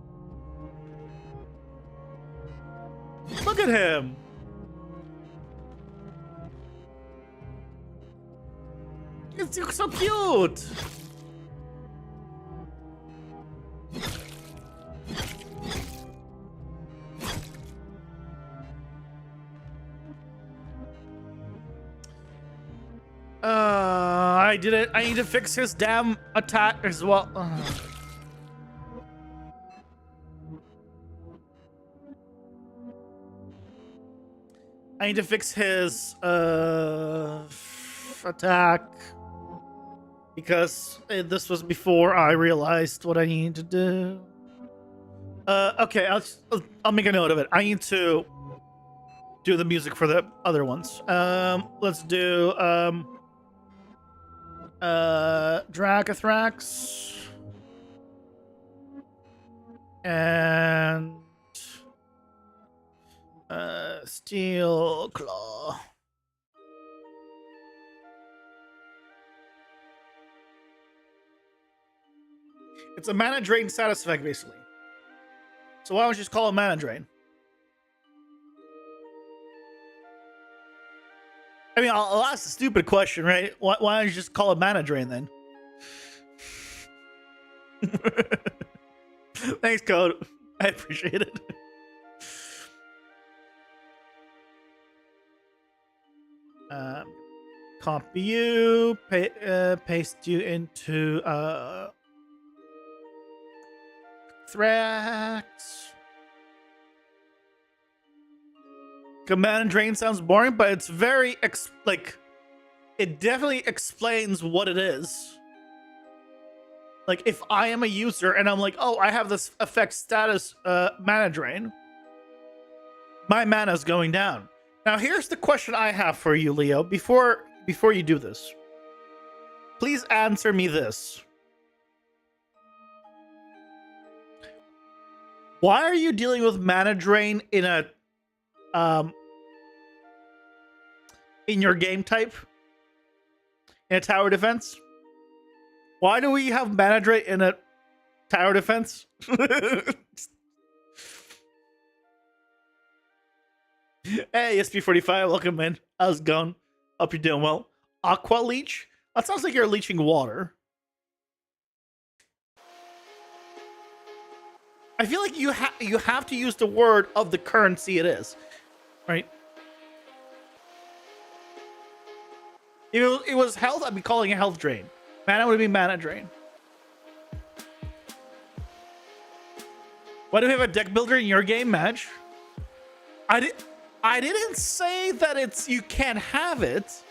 Look at him. It's so cute. I did it. I need to fix his damn attack as well. I need to fix his attack, because this was before I realized what I needed to do. Okay, I'll make a note of it. I need to do the music for the other ones. Let's do Dracathrax and Steel Claw. It's a mana drain status effect, basically. So why don't you just call it mana drain? I mean, I'll ask a stupid question, right? Why don't you just call it mana drain then? Thanks, Code. I appreciate it. Copy you, paste you into Thrax. Command and drain sounds boring, but it's very like it definitely explains what it is. Like if I am a user and I'm like, oh, I have this effect status mana drain, my mana's going down. Now here's the question I have for you, Leo, before you do this. Please answer me this. Why are you dealing with mana drain in a in your game type? In a tower defense? Why do we have mana drain in a tower defense? Hey, SP45, welcome in. How's it going? Hope you're doing well. Aqua leech? That sounds like you're leeching water. I feel like you have to use the word of the currency it is, right? If it was health, I'd be calling it health drain. Mana would be mana drain. Why do we have a deck builder in your game, Madge? I didn't say that it's you can't have it.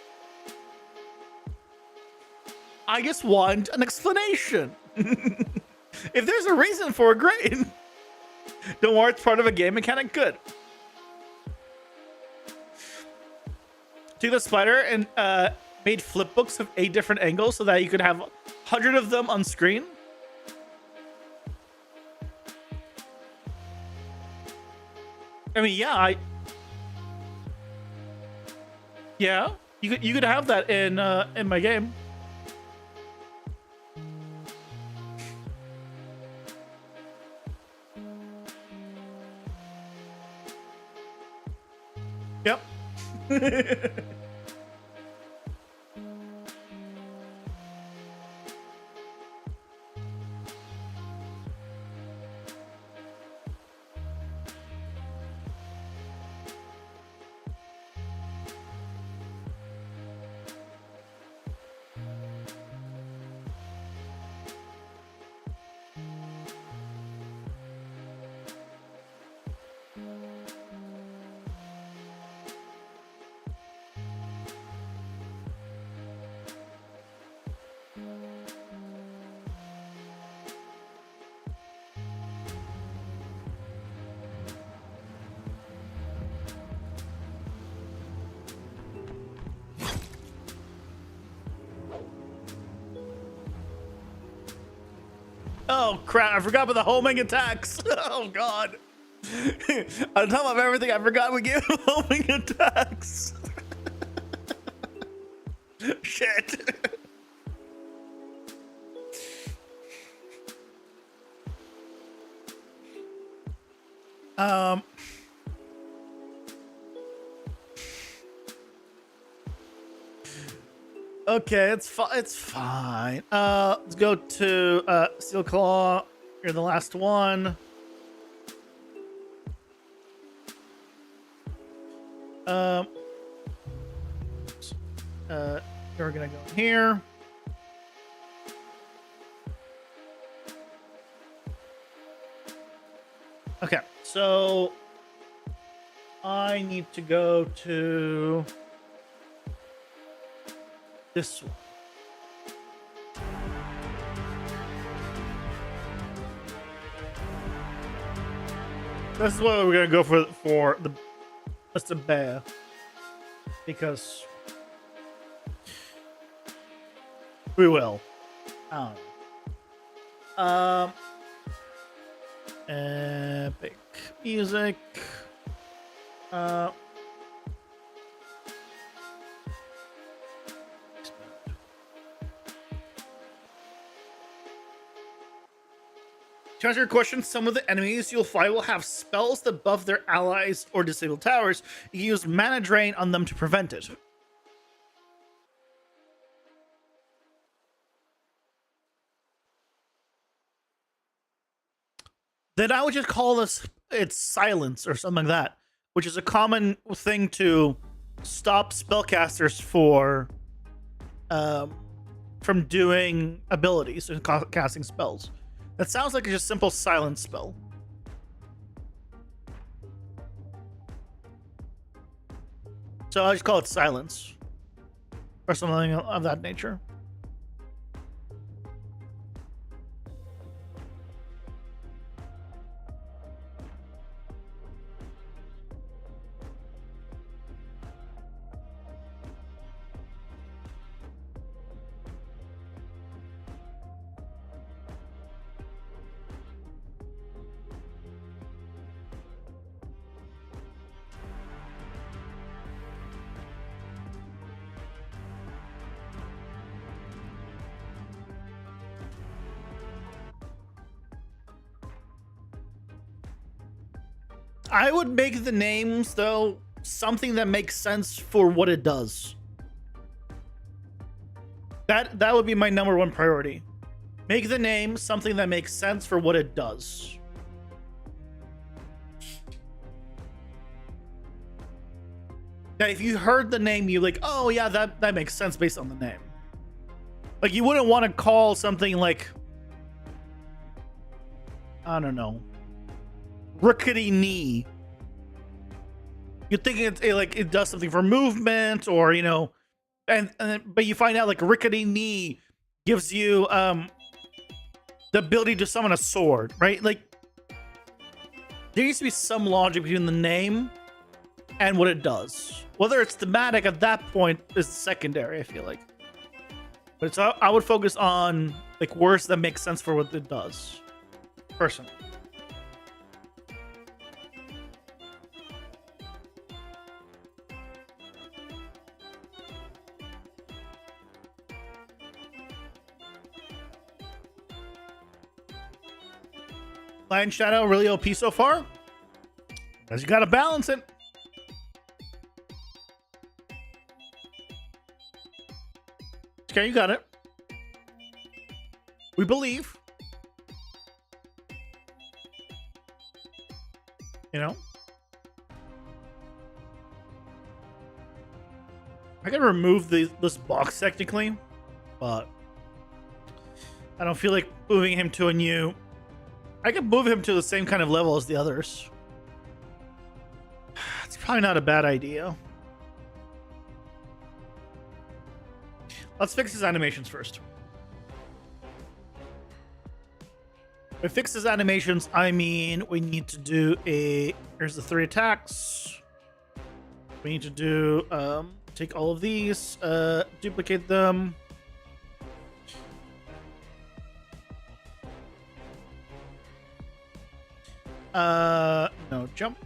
I just want an explanation. If there's a reason for it, great. Don't worry, it's part of a game mechanic. Good. Took the spider and made flip books of 8 different angles so that you could have 100 of them on screen. I mean, yeah, you could have that in my game. Yep. Oh crap, I forgot about the homing attacks. Oh god. On top of everything, I forgot we gave him homing attacks. Shit. Okay, it's fine. Let's go to Steel Claw. You're the last one. You're gonna go here. Okay, so I need to go to this one. This is what we're gonna go for the bear, because we will. Epic music. To answer your question, some of the enemies you'll fight will have spells that buff their allies or disable towers. You can use mana drain on them to prevent it. Then I would just call this it's silence or something like that, which is a common thing to stop spellcasters from doing abilities and casting spells. That sounds like a just simple silence spell. So I just call it silence or something of that nature. I would make the names, though, something that makes sense for what it does. That would be my number one priority. Make the name something that makes sense for what it does. That if you heard the name, you like, oh yeah, that makes sense based on the name. Like, you wouldn't want to call something like, I don't know, rickety knee. You'd think it does something for movement, or but you find out like rickety knee gives you the ability to summon a sword, right? Like, there needs to be some logic between the name and what it does. Whether it's thematic at that point is secondary, I feel like. But I would focus on like words that make sense for what it does, personally. Lion Shadow really OP so far? Because you gotta balance it. Okay, you got it. We believe. You know? I can remove this box technically, but I don't feel like moving him to a new... I could move him to the same kind of level as the others. It's probably not a bad idea. Let's fix his animations first. If we fix his animations, I mean we need to do here's the 3 attacks. We need to do take all of these, duplicate them. No, jump.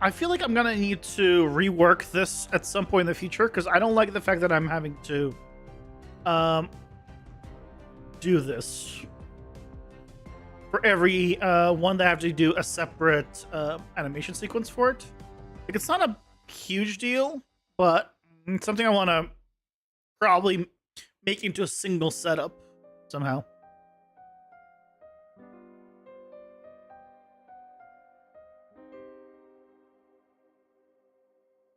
I feel like I'm gonna need to rework this at some point in the future, because I don't like the fact that I'm having to do this for every one that I have to do a separate animation sequence for it. Like, it's not a huge deal, but it's something I want to probably make into a single setup somehow.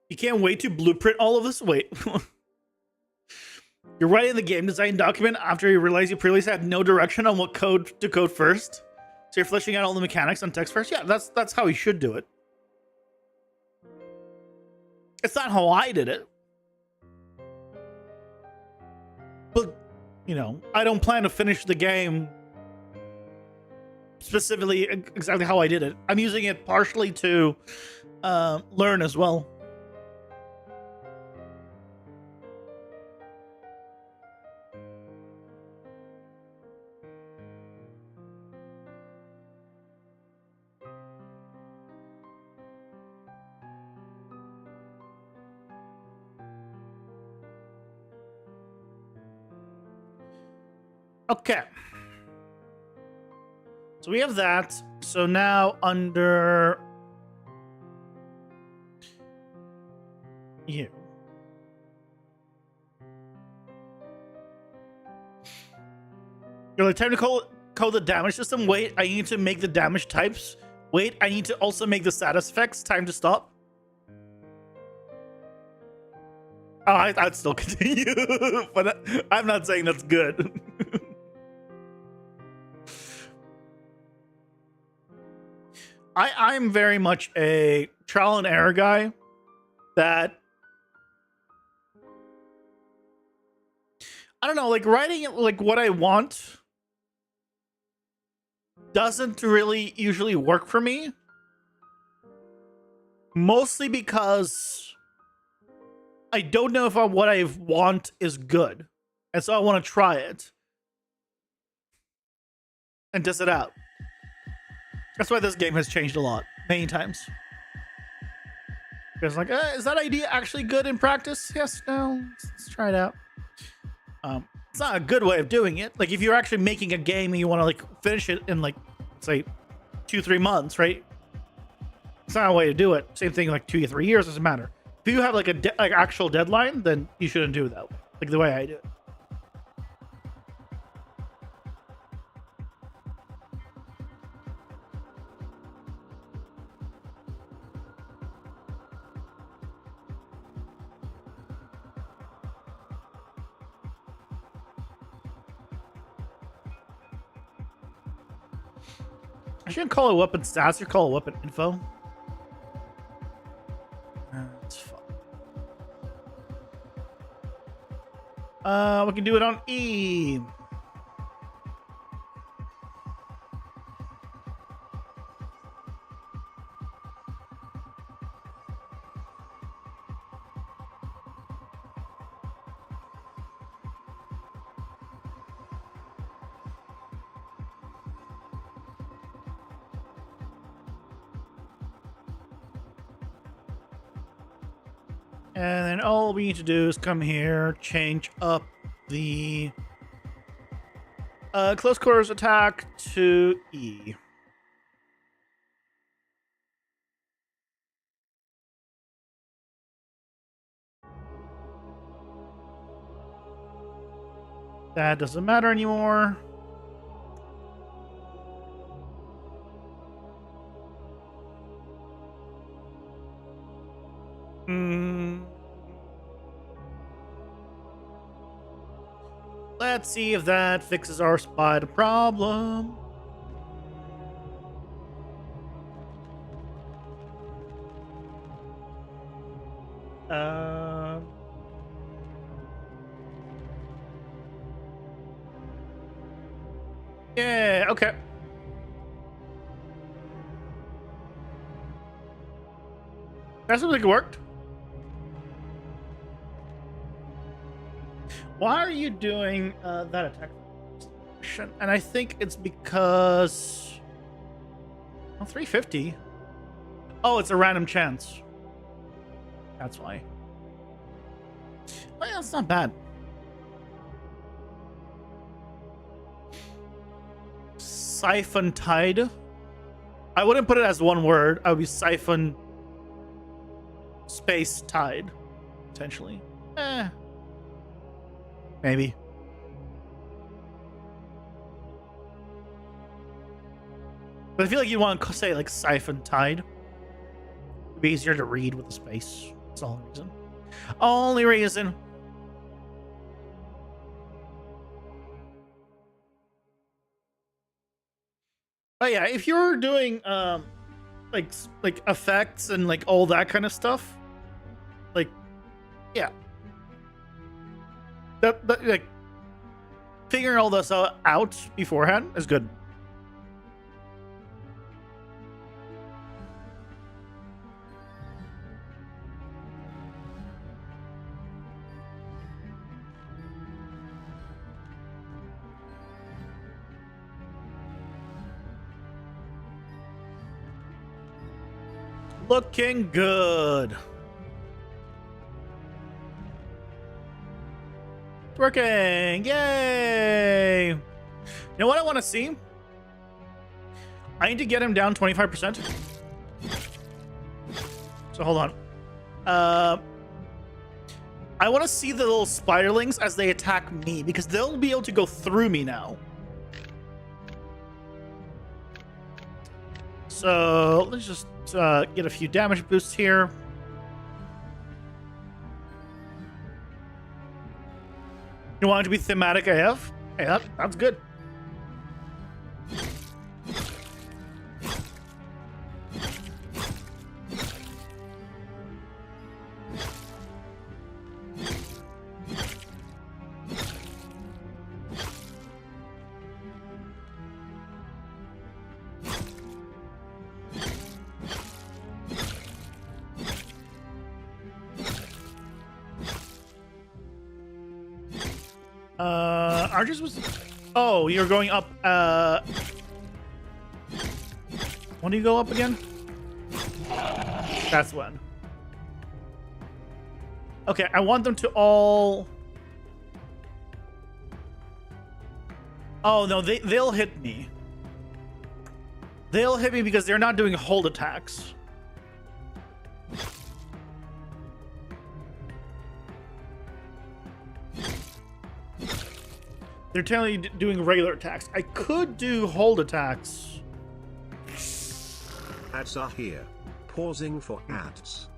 You can't wait to blueprint all of this? Wait. You're writing the game design document after you realize you previously had no direction on what code to code first. So you're fleshing out all the mechanics on text first? Yeah, that's how you should do it. It's not how I did it. But, I don't plan to finish the game specifically exactly how I did it. I'm using it partially to learn as well. Okay. So we have that. So now under you. You're like, time to call the damage system. Wait, I need to make the damage types. Wait, I need to also make the status effects. Time to stop. Oh, I'd still continue, but I'm not saying that's good. I'm very much a trial and error guy that I don't know, like writing it like what I want doesn't really usually work for me. Mostly because I don't know if what I want is good. And so I want to try it and test it out. That's why this game has changed a lot, many times. Because like, is that idea actually good in practice? Yes, no, let's try it out. It's not a good way of doing it. Like if you're actually making a game and you want to like finish it in like, say, 2-3 months, right? It's not a way to do it. Same thing like 2 to 3 years, doesn't matter. If you have like a like actual deadline, then you shouldn't do it that way. Like the way I do it. I shouldn't call it weapon stats. You call it weapon info. That's fine. We can do it on E. And then all we need to do is come here, change up the close quarters attack to E. That doesn't matter anymore. Let's see if that fixes our spider problem. Yeah, okay. That seems like it worked. Why are you doing that attack? And I think it's because... Oh, 350. Oh, it's a random chance. That's why. Well, yeah, that's not bad. Siphon Tide. I wouldn't put it as one word. I would be Siphon Space Tide, potentially. Maybe. But I feel like you want to say like Siphon Tide. It'd be easier to read with the space. That's the only reason. Only reason. But yeah, if you're doing like effects and like all that kind of stuff, like yeah. That like figuring all this out beforehand is good. Looking good. It's working. Yay! know what I want to see? I need to get him down 25%. So hold on. I want to see the little spiderlings as they attack me, because they'll be able to go through me now. So let's just get a few damage boosts here. You want it to be thematic AF? Hey, that's good. Argus was... Oh, you're going up, when do you go up again? That's when. Okay, I want them to all... Oh, no, they'll hit me. They'll hit me because they're not doing hold attacks. They're technically doing regular attacks. I could do hold attacks. Ads are here. Pausing for ads.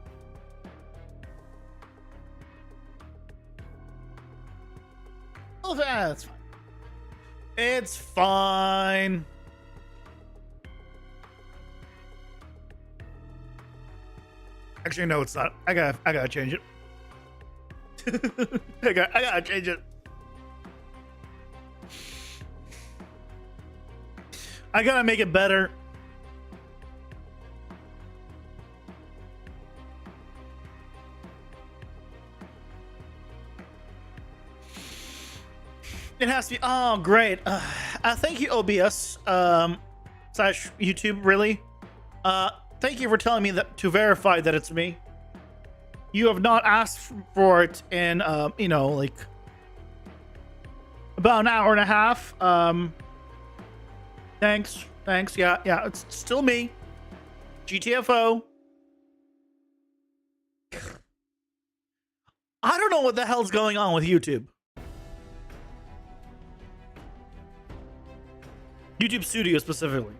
Oh, that's fine. It's fine. Actually, no, it's not. I gotta change it. I gotta change it. I gotta make it better. It has to be. Oh, great. Thank you, OBS slash YouTube. Really. Thank you for telling me that to verify that it's me. You have not asked for it in you know, like about an hour and a half. Thanks. Yeah, it's still me. GTFO. I don't know what the hell's going on with YouTube. YouTube Studio specifically.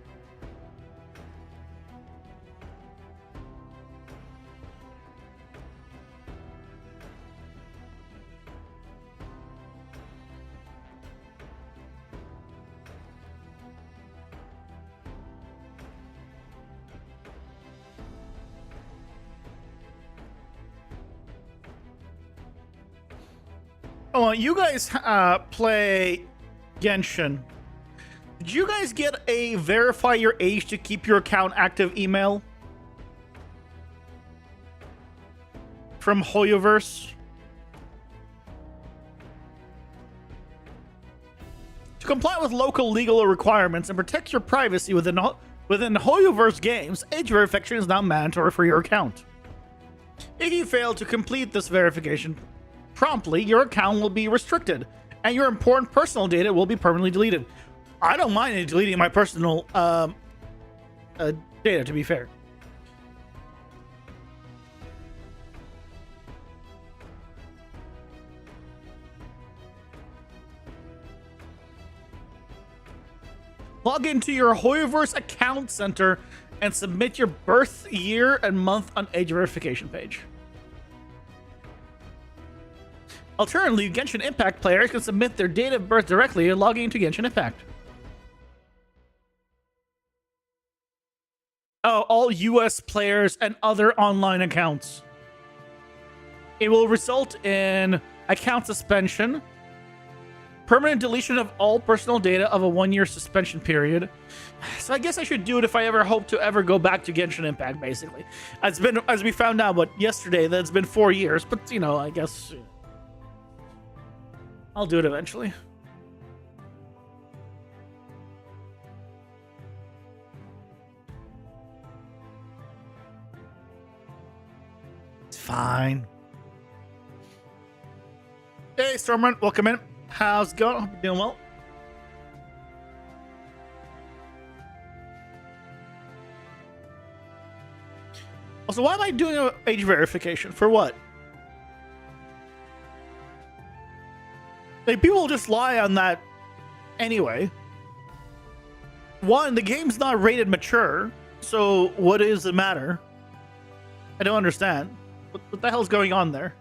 Oh, you guys play Genshin. Did you guys get a verify your age to keep your account active email from Hoyoverse? To comply with local legal requirements and protect your privacy within Hoyoverse games, age verification is now mandatory for your account. If you fail to complete this verification promptly, your account will be restricted and your important personal data will be permanently deleted. I don't mind deleting my personal data, to be fair. Log into your Hoyoverse account center and submit your birth year and month on age verification page. Alternatively, Genshin Impact players can submit their date of birth directly and logging into Genshin Impact. Oh, all US players and other online accounts. It will result in account suspension, permanent deletion of all personal data of a 1-year suspension period. So I guess I should do it if I ever hope to ever go back to Genshin Impact, basically. It's been, as we found out, but yesterday, that it's been 4 years, but, you know, I guess I'll do it eventually. It's fine. Hey, Stormrun, welcome in. How's it going? Hope you're doing well. Also, why am I doing a age verification? For what? Like, people just lie on that anyway. One, the game's not rated mature, so what is the matter? I don't understand. What the hell's going on there?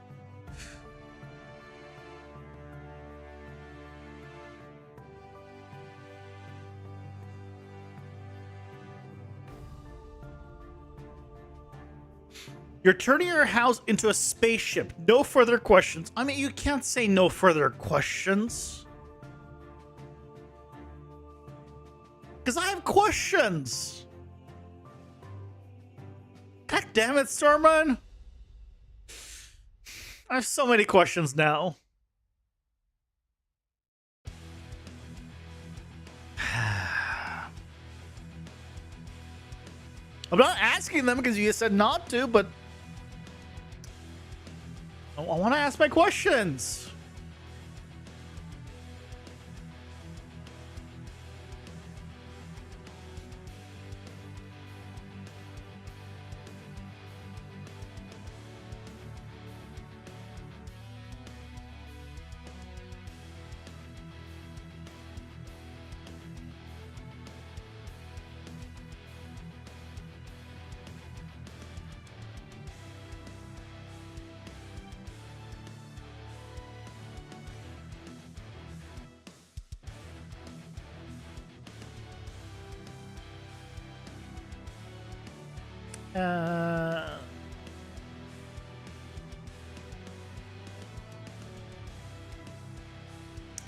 You're turning your house into a spaceship. No further questions. I mean, you can't say no further questions. Because I have questions. God damn it, Stormrun. I have so many questions now. I'm not asking them because you said not to, but I want to ask my questions.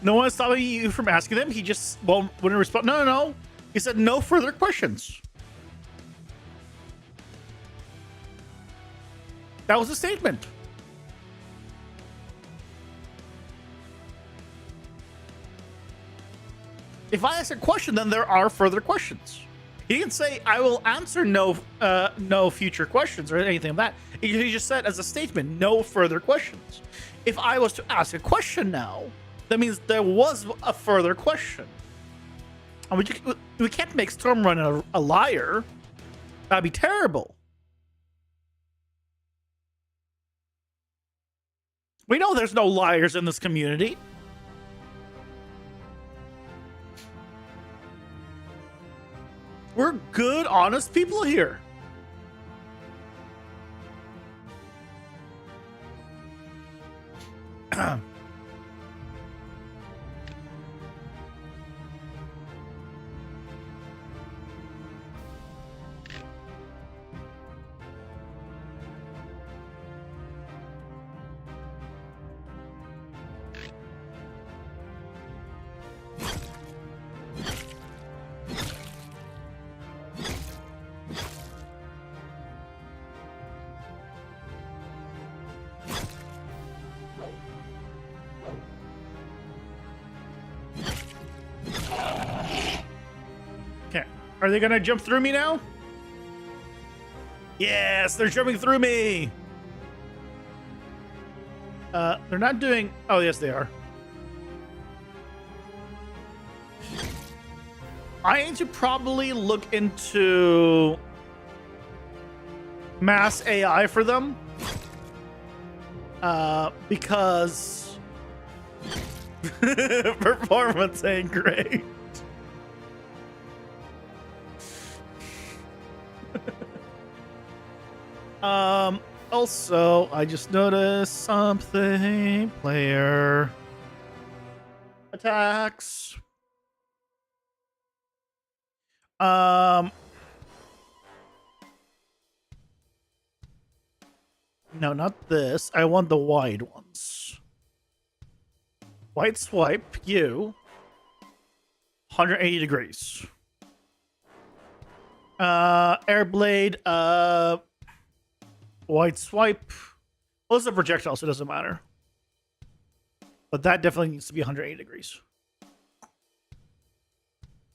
No one's stopping you from asking them. He just wouldn't respond. No. He said no further questions. That was a statement. If I ask a question, then there are further questions. He didn't say I will answer no future questions or anything of that. He just said as a statement, no further questions. If I was to ask a question now, that means there was a further question. And we can't make Stormrun a liar. That'd be terrible. We know there's no liars in this community. We're good, honest people here. Are they gonna jump through me now? Yes, they're jumping through me. They're not doing. Oh, yes, they are. I need to probably look into mass AI for them. Because performance ain't great. Also, I just noticed something. Player attacks. No, not this. I want the wide ones. Wide swipe, you. 180 degrees. Airblade, wide swipe. Well, it's a projectile, so it doesn't matter. But that definitely needs to be 180 degrees.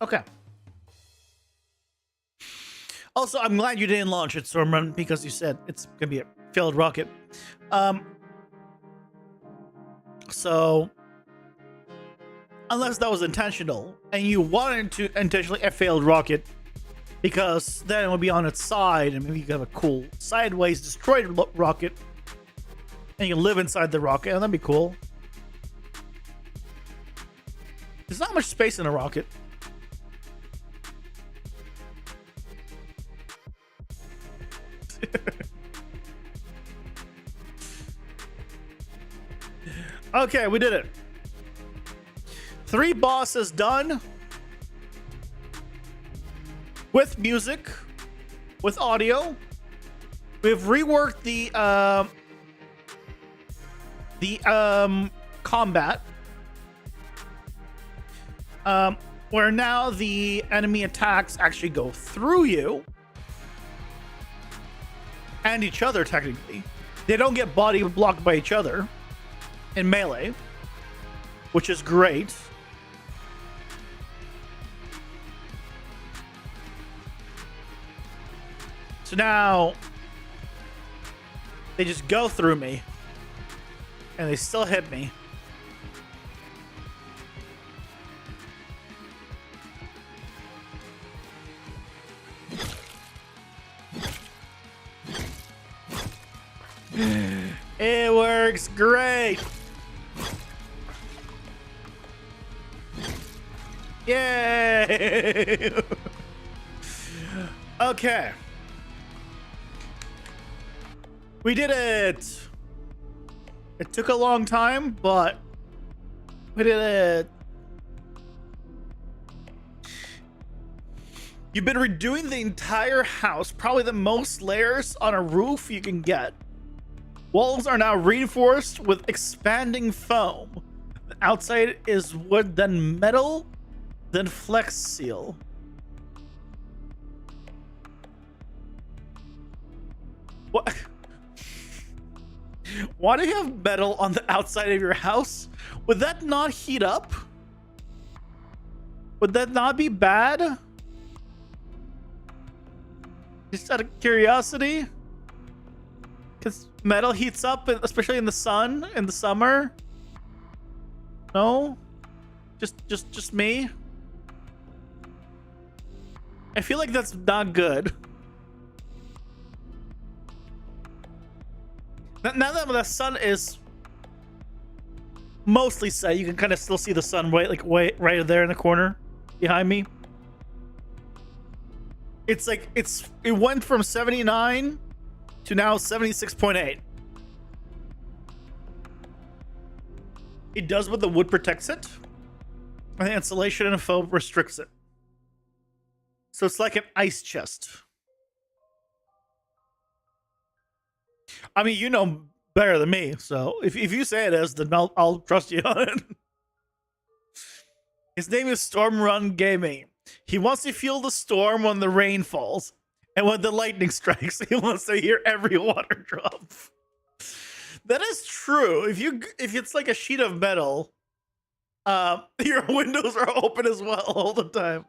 Okay. Also, I'm glad you didn't launch it, Stormrun, because you said it's gonna be a failed rocket. So unless that was intentional and you wanted to intentionally a failed rocket, because then it would be on its side, and maybe you could have a cool sideways destroyed rocket, and you can live inside the rocket, and that'd be cool. There's not much space in a rocket. Okay, we did it. 3 bosses done. With music, with audio. We've reworked the combat. Where now the enemy attacks actually go through you. And each other, technically. They don't get body blocked by each other in melee, which is great. So now they just go through me and they still hit me. It works great. Yay! Okay. We did it. It took a long time, but we did it. You've been redoing the entire house, probably the most layers on a roof you can get. Walls are now reinforced with expanding foam. The outside is wood, then metal, then flex seal. What? Why do you have metal on the outside of your house? Would that not heat up? Would that not be bad? Just out of curiosity? Because metal heats up, especially in the sun, in the summer? No? Just me? I feel like that's not good. Now that the sun is mostly set, you can kind of still see the sun right there in the corner behind me. It's like it went from 79 to now 76.8. It does what the wood protects it, and the insulation and foam restricts it. So it's like an ice chest. I mean, you know better than me, so if you say it is, then I'll trust you on it. His name is Storm Run Gaming. He wants to feel the storm when the rain falls, and when the lightning strikes, he wants to hear every water drop. That is true. If it's like a sheet of metal, your windows are open as well all the time.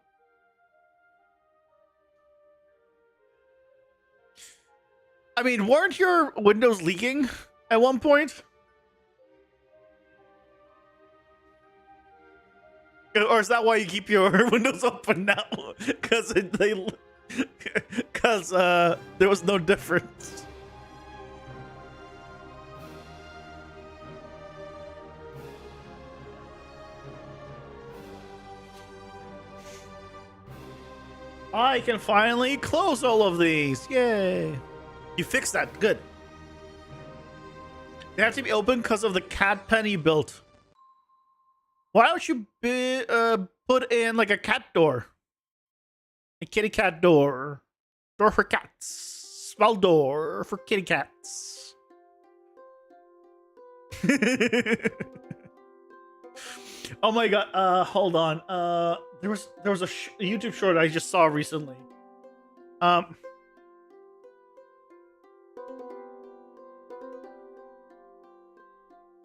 I mean, weren't your windows leaking at one point? Or is that why you keep your windows open now? Because there was no difference. I can finally close all of these. Yay. You fixed that. Good. They have to be open because of the cat pen you built. Why don't you put in like a cat door? A kitty cat door. Door for cats. Small door for kitty cats. Oh my god. Hold on. There was a YouTube short I just saw recently.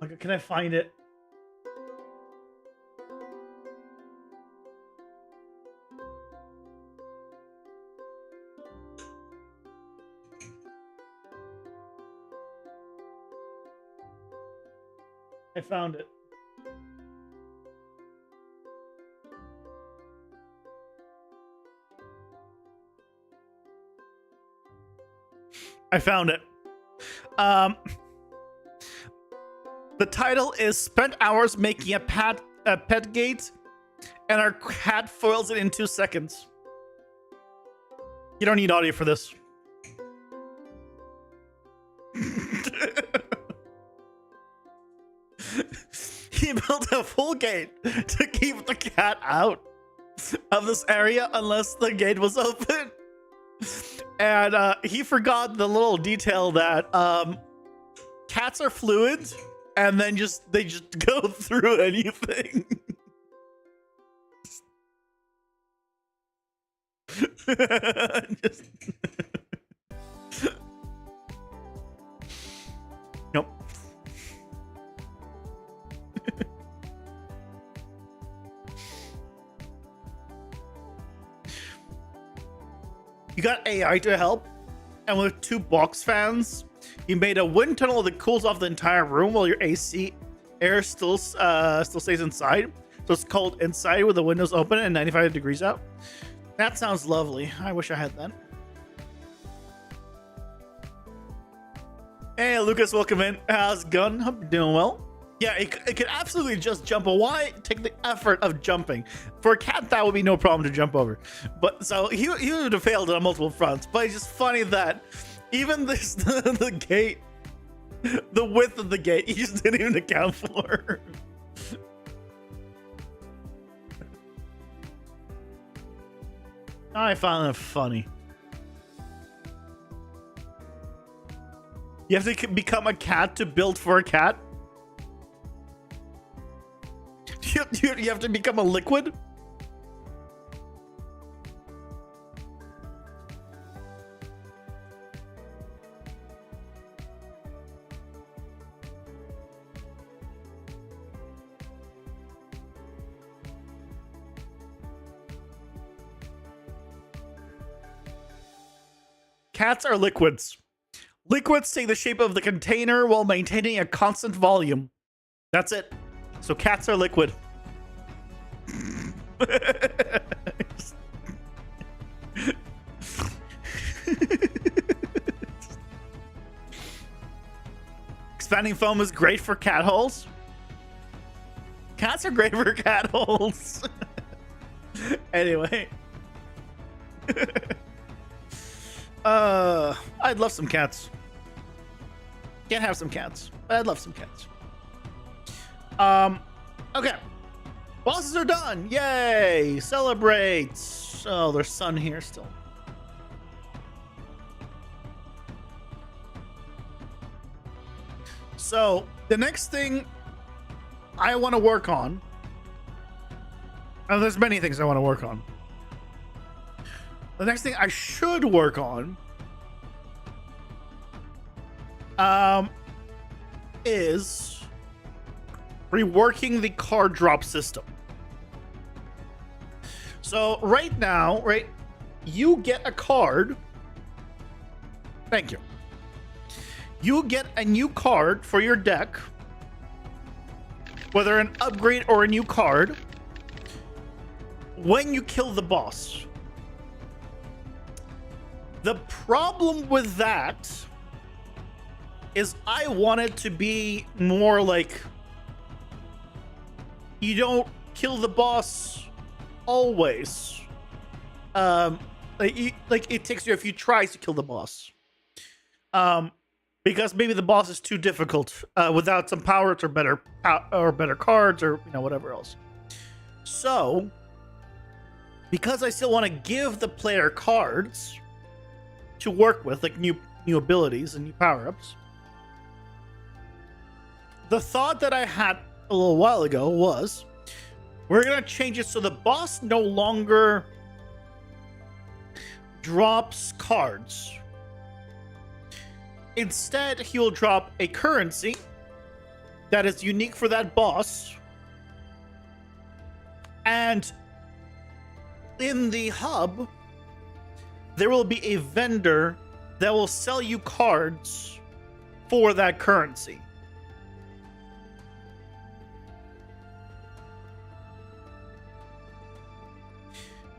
Okay, can I find it? I found it. I found it. Um, the title is "Spent Hours Making a Pet Gate, and Our Cat Foils It in 2 Seconds." You don't need audio for this. He built a full gate to keep the cat out of this area unless the gate was open. And he forgot the little detail that cats are fluid and then they just go through anything. Just... Nope. You got AI to help, and with 2 box fans, you made a wind tunnel that cools off the entire room while your AC air still stays inside. So it's cold inside with the windows open and 95 degrees out. That sounds lovely. I wish I had that. Hey, Lucas, welcome in. How's it going? Hope you're doing well. Yeah, it could absolutely just jump. But why take the effort of jumping? For a cat, that would be no problem to jump over. But so he would have failed on multiple fronts. But it's just funny that even this the gate, the width of the gate, he just didn't even account for. I found that funny. You have to become a cat to build for a cat. You have to become a liquid? Cats are liquids. Liquids take the shape of the container while maintaining a constant volume. That's it. So cats are liquid. Expanding foam is great for cat holes. Cats are great for cat holes. Anyway. I'd love some cats. Can't have some cats, but I'd love some cats. Okay. Bosses are done. Yay! Celebrate. Oh, there's sun here still. So, the next thing I want to work on, and there's many things I want to work on. The next thing I should work on is reworking the card drop system. So right now, right, you get a card. Thank you. You get a new card for your deck, whether an upgrade or a new card, when you kill the boss. The problem with that is I want it to be more like you don't kill the boss always. Like it takes you a few tries to kill the boss. Because maybe the boss is too difficult without some powers or better cards or whatever else. So, because I still want to give the player cards to work with, like new abilities and new power-ups, the thought that I had a little while ago was we're gonna change it so the boss no longer drops cards. Instead, he will drop a currency that is unique for that boss, and in the hub there will be a vendor that will sell you cards for that currency.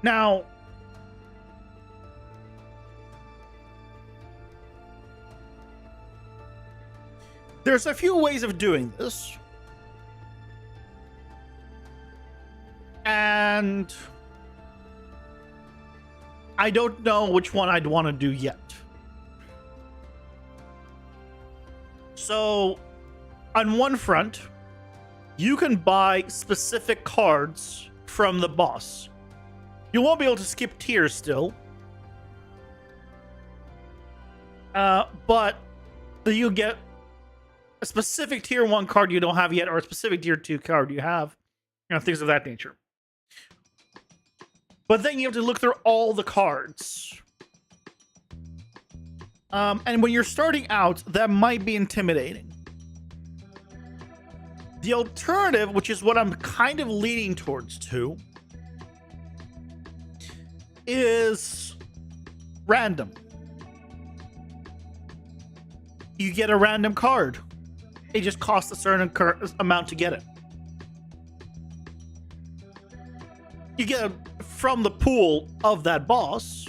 Now, There's a few ways of doing this. And I don't know which one I'd want to do yet. So, on one front, you can buy specific cards from the boss. You won't be able to skip tiers still. But you get a specific tier 1 card you don't have yet, or a specific tier 2 card you have. Things of that nature. But then you have to look through all the cards. And when you're starting out, that might be intimidating. The alternative, which is what I'm kind of leaning towards too, is random. You get a random card. It just costs a certain amount to get it. You get it from the pool of that boss.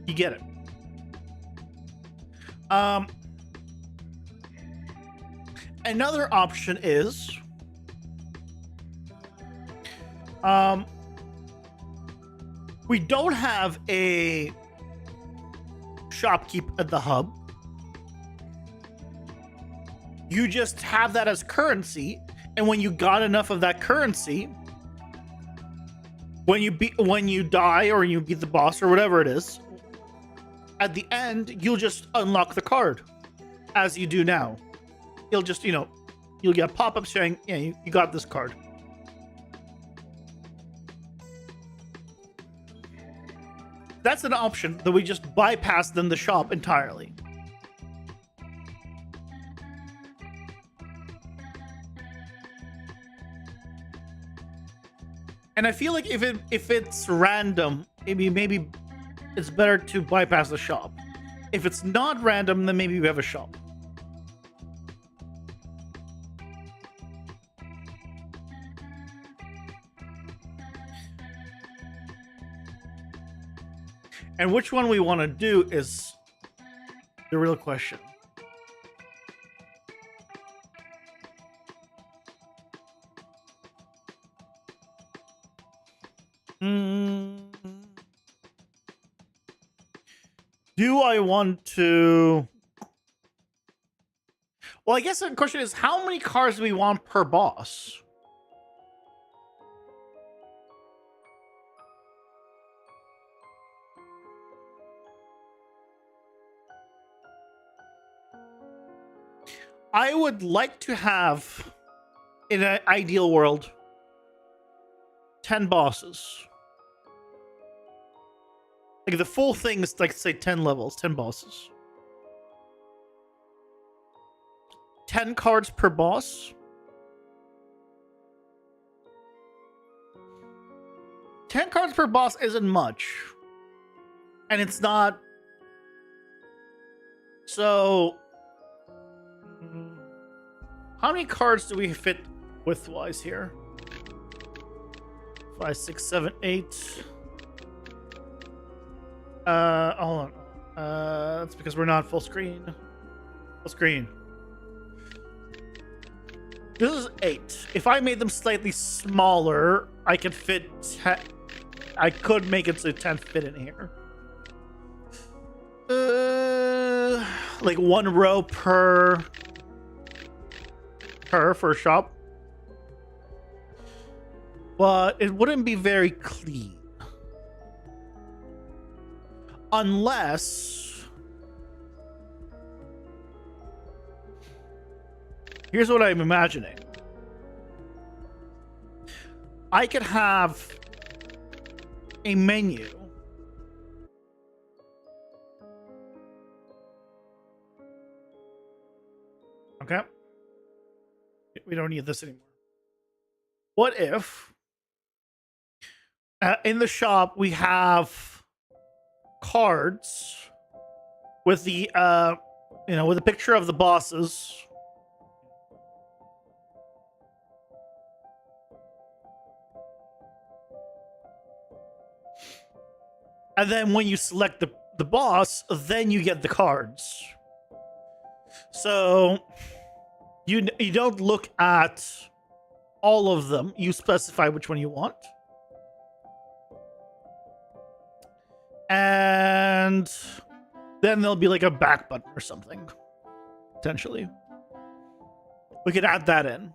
You get it. Another option is we don't have a shopkeep at the hub. You just have that as currency, and when you got enough of that currency, when you die or you beat the boss or whatever it is, at the end you'll just unlock the card as you do now. You'll just, you'll get pop-up saying, yeah, you got this card. That's an option that we just bypass then the shop entirely. And I feel like if it's random, maybe it's better to bypass the shop. If it's not random, then maybe we have a shop. And which one we want to do is the real question. Do I want to... Well, I guess the question is, how many cards do we want per boss? I would like to have, in an ideal world, 10 bosses. Like the full thing is like, say, 10 levels, 10 bosses. 10 cards per boss. 10 cards per boss isn't much. And it's not... So... How many cards do we fit width-wise here? 5, 6, 7, 8... hold on. That's because we're not full screen. Full screen. This is 8. If I made them slightly smaller, I could fit 10. I could make it so 10 fit in here. Like 1 row per for shop. But it wouldn't be very clean. Unless... Here's what I'm imagining. I could have a menu. Okay. We don't need this anymore. What if in the shop we have cards with the with a picture of the bosses, and then when you select the boss, then you get the cards. So you don't look at all of them. You specify which one you want. And then there'll be like a back button or something, potentially. We could add that in.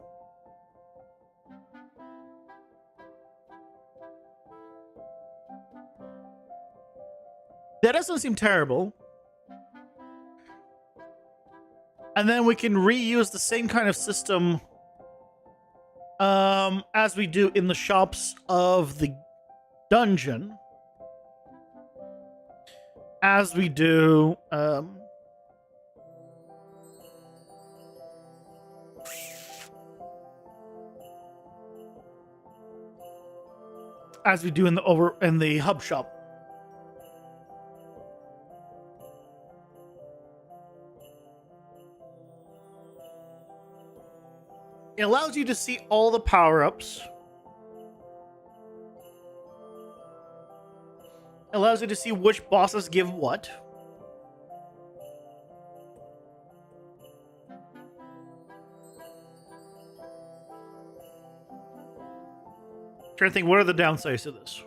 That doesn't seem terrible. And then we can reuse the same kind of system as we do in the shops of the dungeon. As we do in the hub shop. It allows you to see all the power-ups. It allows you to see which bosses give what. Trying to think, what are the downsides to this?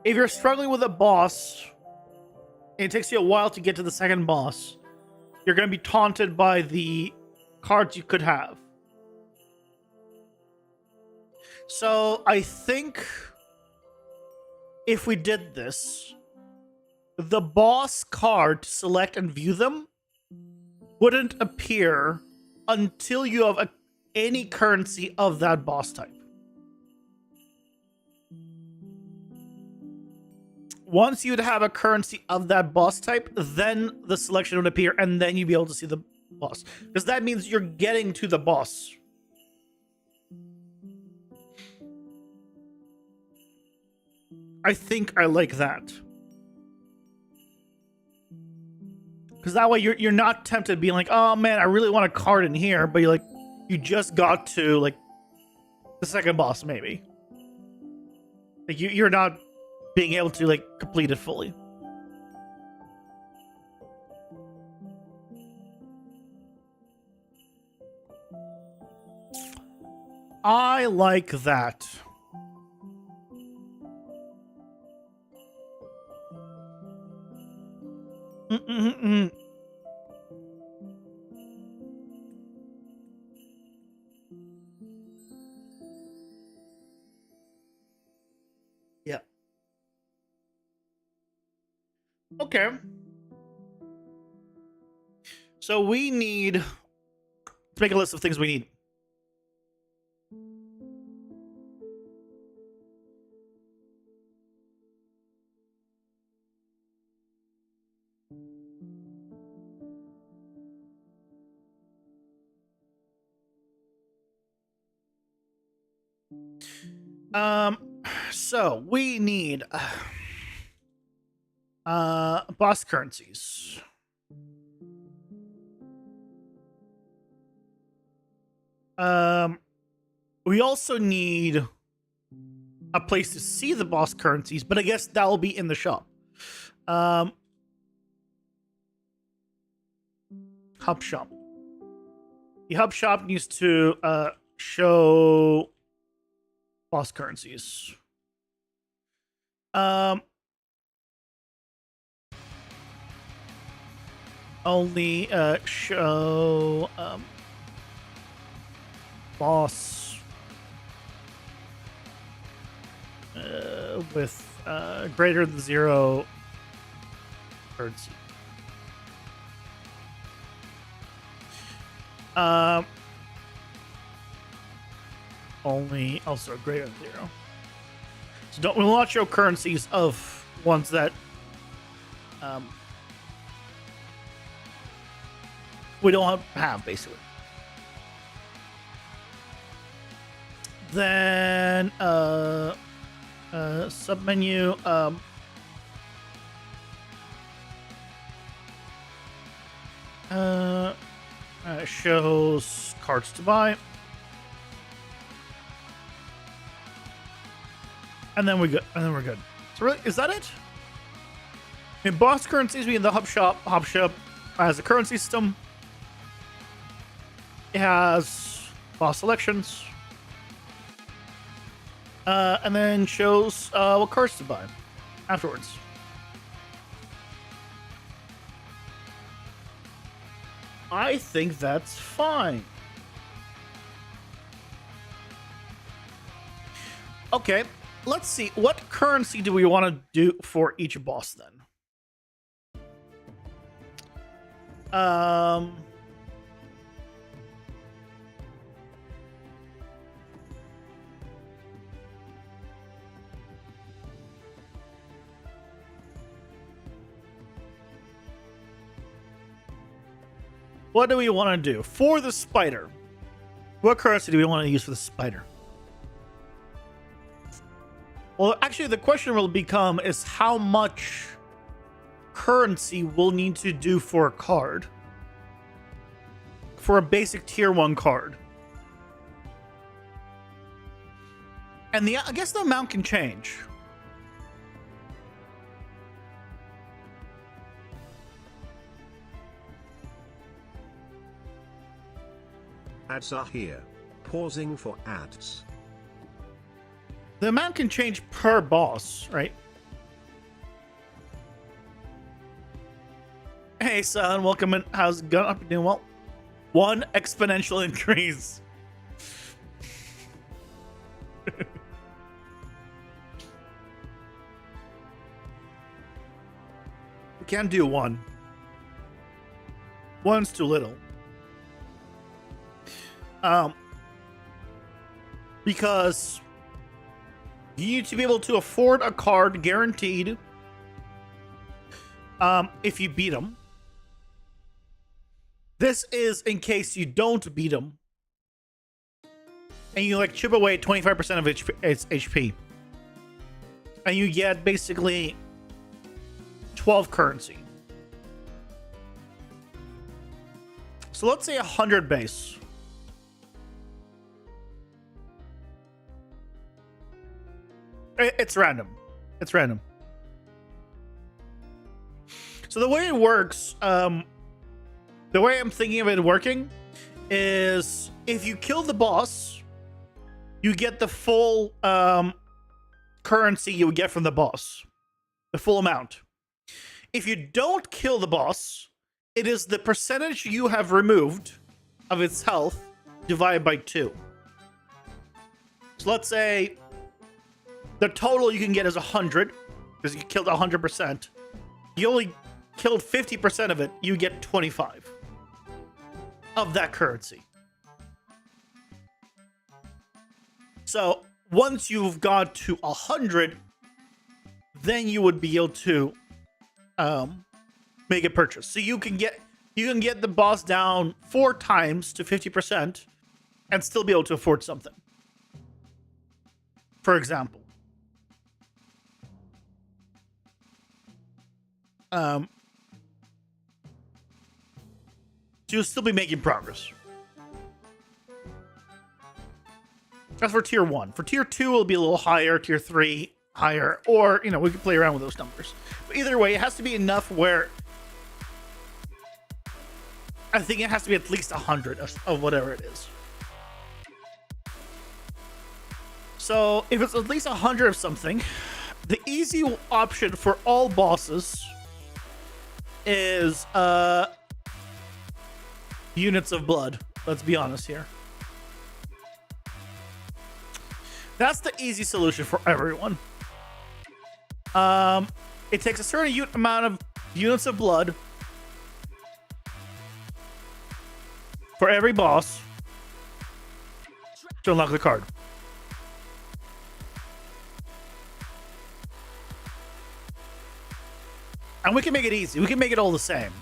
If you're struggling with a boss, and it takes you a while to get to the second boss, you're going to be taunted by the cards you could have. So I think if we did this, the boss card to select and view them wouldn't appear until you have any currency of that boss type. Once you'd have a currency of that boss type, then the selection would appear, and then you'd be able to see the boss. Because that means you're getting to the boss. I think I like that. Because that way you're not tempted being like, oh man, I really want a card in here, but you just got to like the second boss maybe. Like you're not being able to like complete it fully. I like that. Yeah. Okay. So we need to make a list of things we need. So we need boss currencies. We also need a place to see the boss currencies, but I guess that will be in the shop. Hub shop. The hub shop needs to show boss currencies. Only show boss with greater than 0 currency. Only also greater than 0. So we will not show currencies of ones that we don't have basically. Then submenu shows cards to buy. And then we're good. And then we're good. So really, is that it? I mean, boss currencies we in the hub shop. Hub shop has a currency system. It has boss selections. And then shows what cards to buy afterwards. I think that's fine. Okay, let's see. What currency do we want to do for each boss then? What do we want to do for the spider? What currency do we want to use for the spider? Well, actually, the question will become is how much currency we'll need to do for a card. For a basic tier 1 card. And I guess the amount can change. Ads are here. Pausing for ads. The amount can change per boss, right? Hey, son, welcome in. How's it going? Up and doing well. 1 exponential increase. We can't do 1. 1's too little. Because you need to be able to afford a card guaranteed if you beat them. This is in case you don't beat them. And you like chip away 25% of its HP. And you get basically 12 currency. So let's say 100 base. It's random. It's random. So the way it works, the way I'm thinking of it working is if you kill the boss, you get the full currency you would get from the boss. The full amount. If you don't kill the boss, it is the percentage you have removed of its health divided by 2. So let's say the total you can get is 100 because you killed 100%. You only killed 50% of it, you get 25 of that currency. So once you've got to 100, then you would be able to make a purchase. So you can get the boss down 4 times to 50% and still be able to afford something. For example. So you'll still be making progress. That's for tier 1. For tier 2, it'll be a little higher. Tier 3, higher. Or, we can play around with those numbers. But either way, it has to be enough where I think it has to be at least 100 of whatever it is. So if it's at least 100 of something, the easy option for all bosses is units of blood. Let's be honest here. That's the easy solution for everyone. It takes a certain amount of units of blood for every boss to unlock the card. And we can make it easy. We can make it all the same.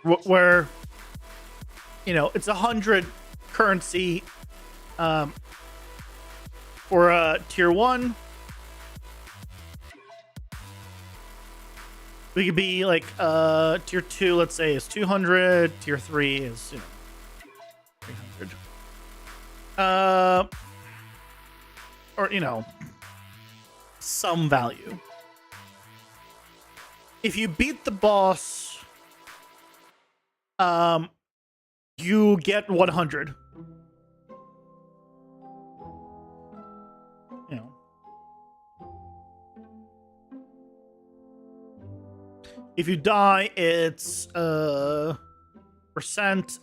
Where, it's 100 currency for tier 1. We could be like tier 2, let's say, is 200. Tier 3 is, 300. Or, some value. If you beat the boss, you get 100. You know. If you die, it's percent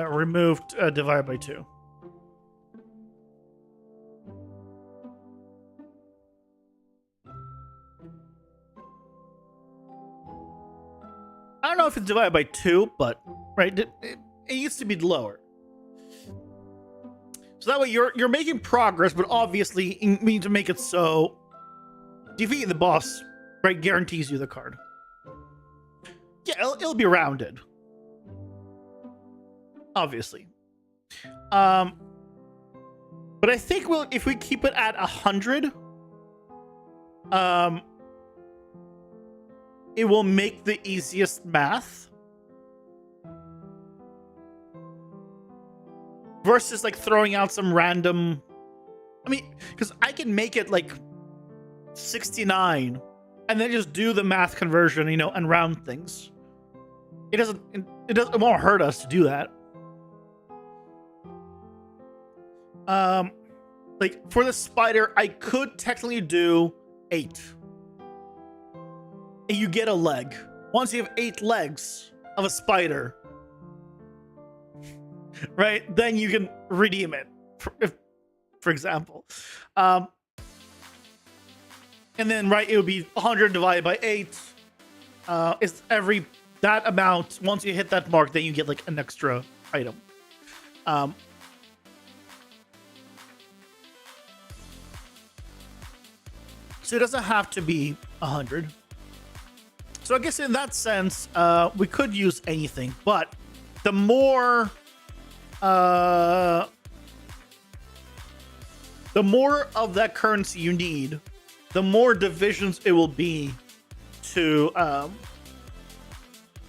removed divided by 2. I don't know if it's divided by 2, but right, it used to be lower. So that way you're making progress, but obviously you need to make it so defeating the boss, right, guarantees you the card. Yeah, it'll be rounded, obviously. But I think if we keep it at 100, it will make the easiest math versus like throwing out some random. I mean, because I can make it like 69 and then just do the math conversion, you know, and round things. It won't hurt us to do that. Like for the spider, I could technically do 8. And you get a leg. Once you have 8 legs of a spider, right, then you can redeem it, for example. And then, right, it would be 100 divided by 8. Is that amount. Once you hit that mark, then you get like an extra item. So it doesn't have to be 100. So I guess in that sense, we could use anything, but the more of that currency you need, the more divisions it will be to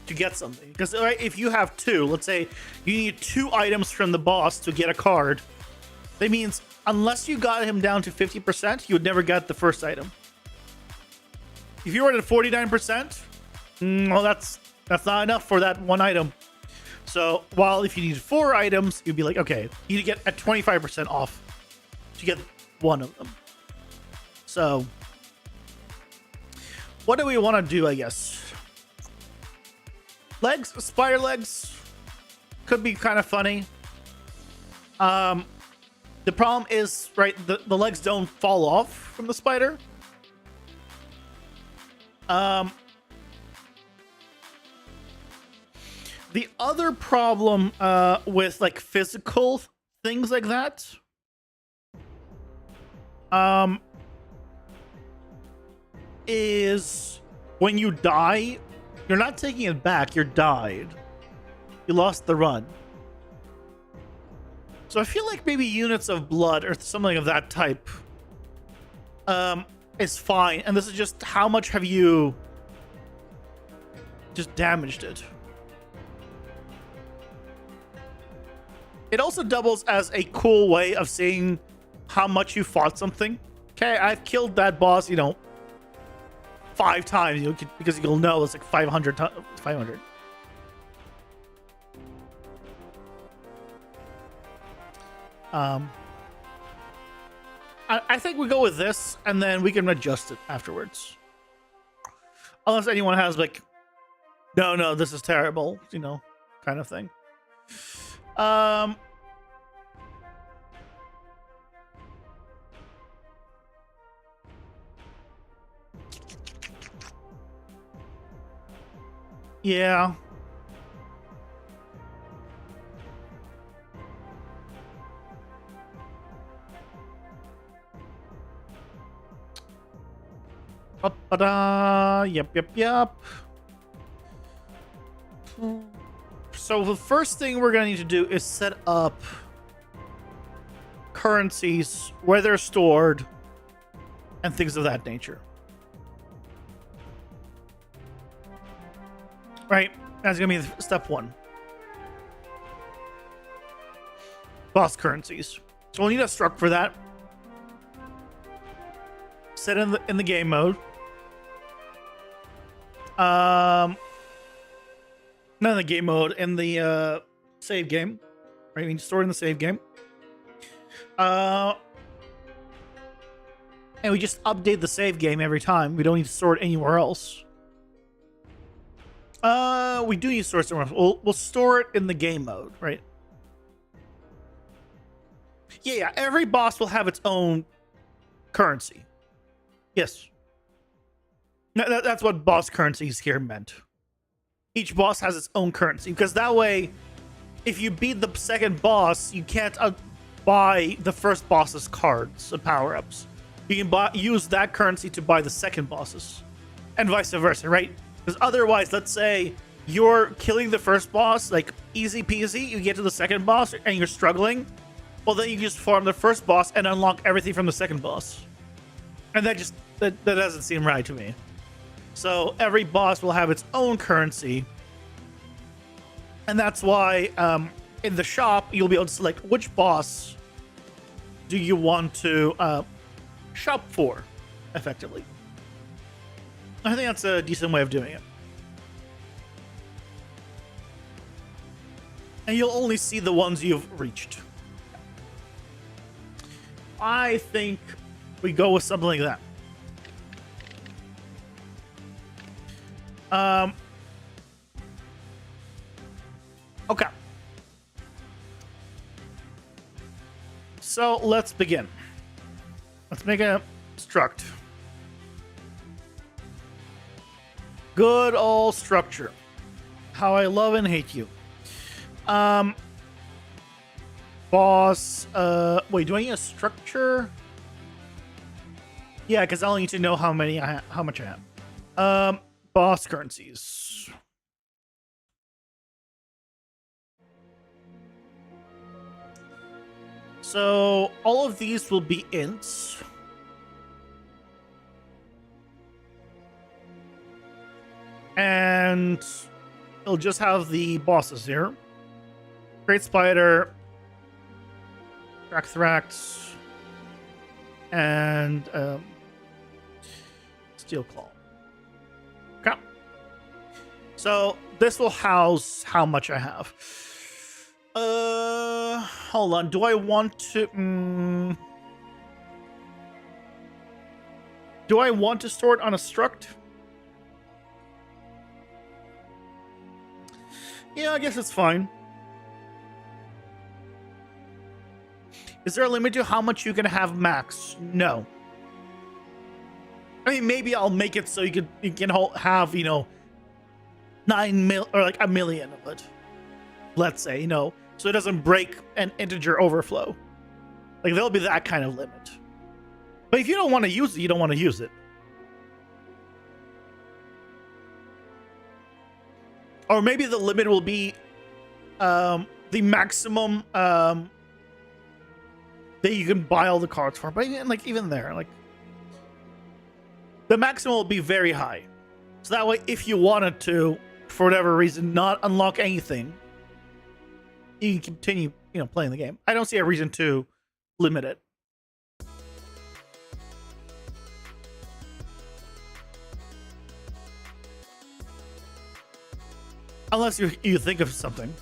get something. Because right, if you have 2, let's say you need 2 items from the boss to get a card, that means unless you got him down to 50%, you would never get the first item. If you were at 49%, well, that's not enough for that one item. So while if you need 4 items, you'd be like, okay, you need to get at 25% off to get one of them. So what do we want to do, I guess? Legs, spider legs could be kind of funny. The problem is, right, the legs don't fall off from the spider. The other problem with like physical things like that is when you die, you're not taking it back, you're died. You lost the run. So I feel like maybe units of blood or something of that type is fine. And this is just how much have you just damaged it. It also doubles as a cool way of seeing how much you fought something. Okay, I've killed that boss, 5 times, because you'll know it's like 500. I think we go with this, and then we can adjust it afterwards. Unless anyone has like, no, this is terrible, kind of thing. Yeah. Yep. So the first thing we're going to need to do is set up currencies, where they're stored, and things of that nature. Right, that's going to be step 1. Boss currencies. So we'll need a struct for that. set in the game mode. Not in the game mode, in the save game. Right, you can store it in the save game. And we just update the save game every time. We don't need to store it anywhere else. We do need to store it somewhere else. We'll store it in the game mode, right? Yeah. Every boss will have its own currency. Yes. That's what boss currencies here meant. Each boss has its own currency, because that way, if you beat the second boss, you can't buy the first boss's cards and power-ups. You can use that currency to buy the second bosses, and vice versa, right? Because otherwise, let's say you're killing the first boss, like easy peasy, you get to the second boss and you're struggling, well, then you just farm the first boss and unlock everything from the second boss. And that doesn't seem right to me. So every boss will have its own currency. And that's why in the shop, you'll be able to select which boss do you want to shop for, effectively. I think that's a decent way of doing it. And you'll only see the ones you've reached. I think we go with something like that. Okay. So let's begin. Let's make a struct. Good old structure. How I love and hate you. Boss. Wait, do I need a structure? Yeah, because I'll need to know how much I have. Boss currencies. So all of these will be ints. And it'll just have the bosses here. Great Spider, Thrax, and Steel Claw. Okay. So this will house how much I have. Hold on. Do I want to? Do I want to store it on a struct? Yeah, I guess it's fine. Is there a limit to how much you can have max? No. I mean, maybe I'll make it so you can have, 9 mil or like 1 million of it. Let's say, so it doesn't break an integer overflow. Like there'll be that kind of limit. But if you don't want to use it, you don't want to use it. Or maybe the limit will be the maximum that you can buy all the cards for. But even there, the maximum will be very high. So that way, if you wanted to, for whatever reason, not unlock anything, you can continue, playing the game. I don't see a reason to limit it. Unless you think of something.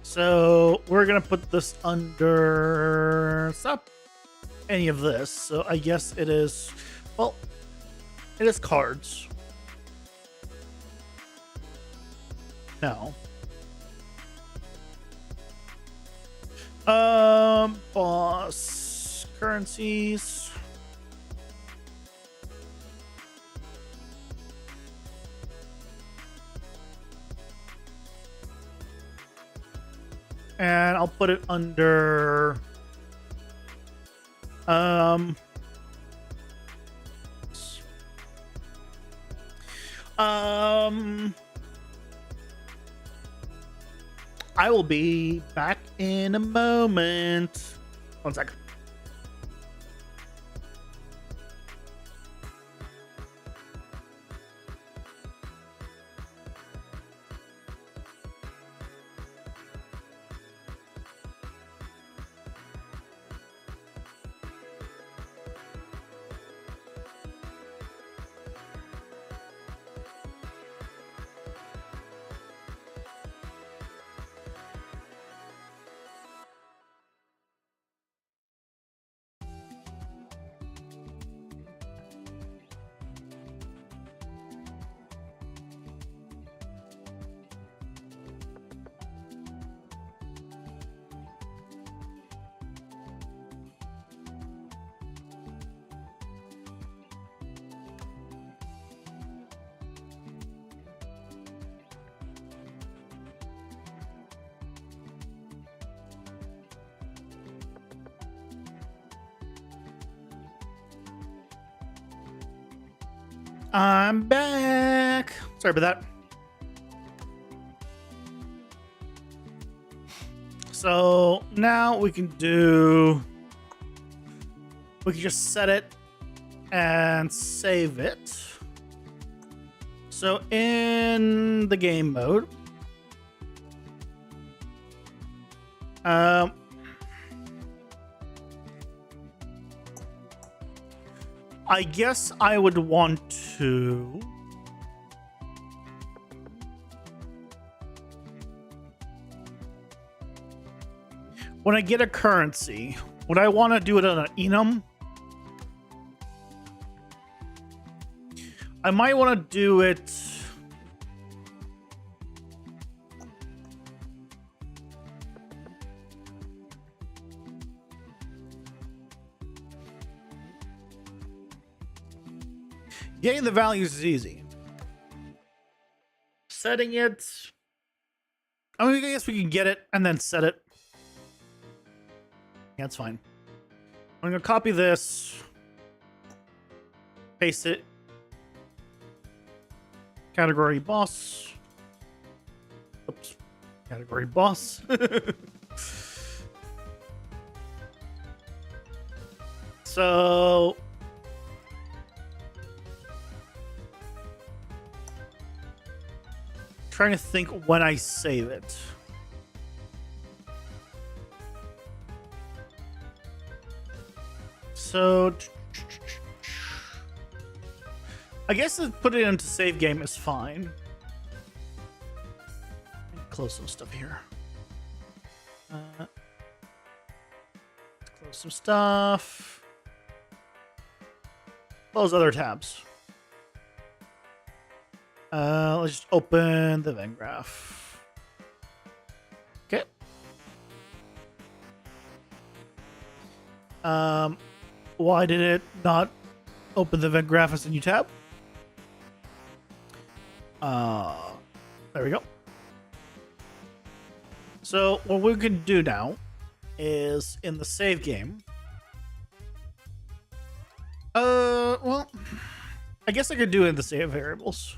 So we're gonna put this under stop any of this. So I guess it is, well, it is cards. No. Boss currencies. And I'll put it under I will be back in a moment. 1 second. I'm back. Sorry about that. So now we can just set it and save it. So in the game mode, I guess I would want to when I get a currency, would I want to do it on an enum? I might want to do it. Getting the values is easy. Setting it. I mean, I guess we can get it and then set it. Yeah, that's fine. I'm going to copy this. Paste it. Category boss. Oops. Category boss. So trying to think when I save it. So I guess to put it into save game is fine. Close some stuff here. Let's close some stuff. Close other tabs. Let's just open the Venn graph. Okay. Why did it not open the Venn graph as a new tab? There we go. So what we can do now is in the save game. Well, I guess I could do it in the save variables.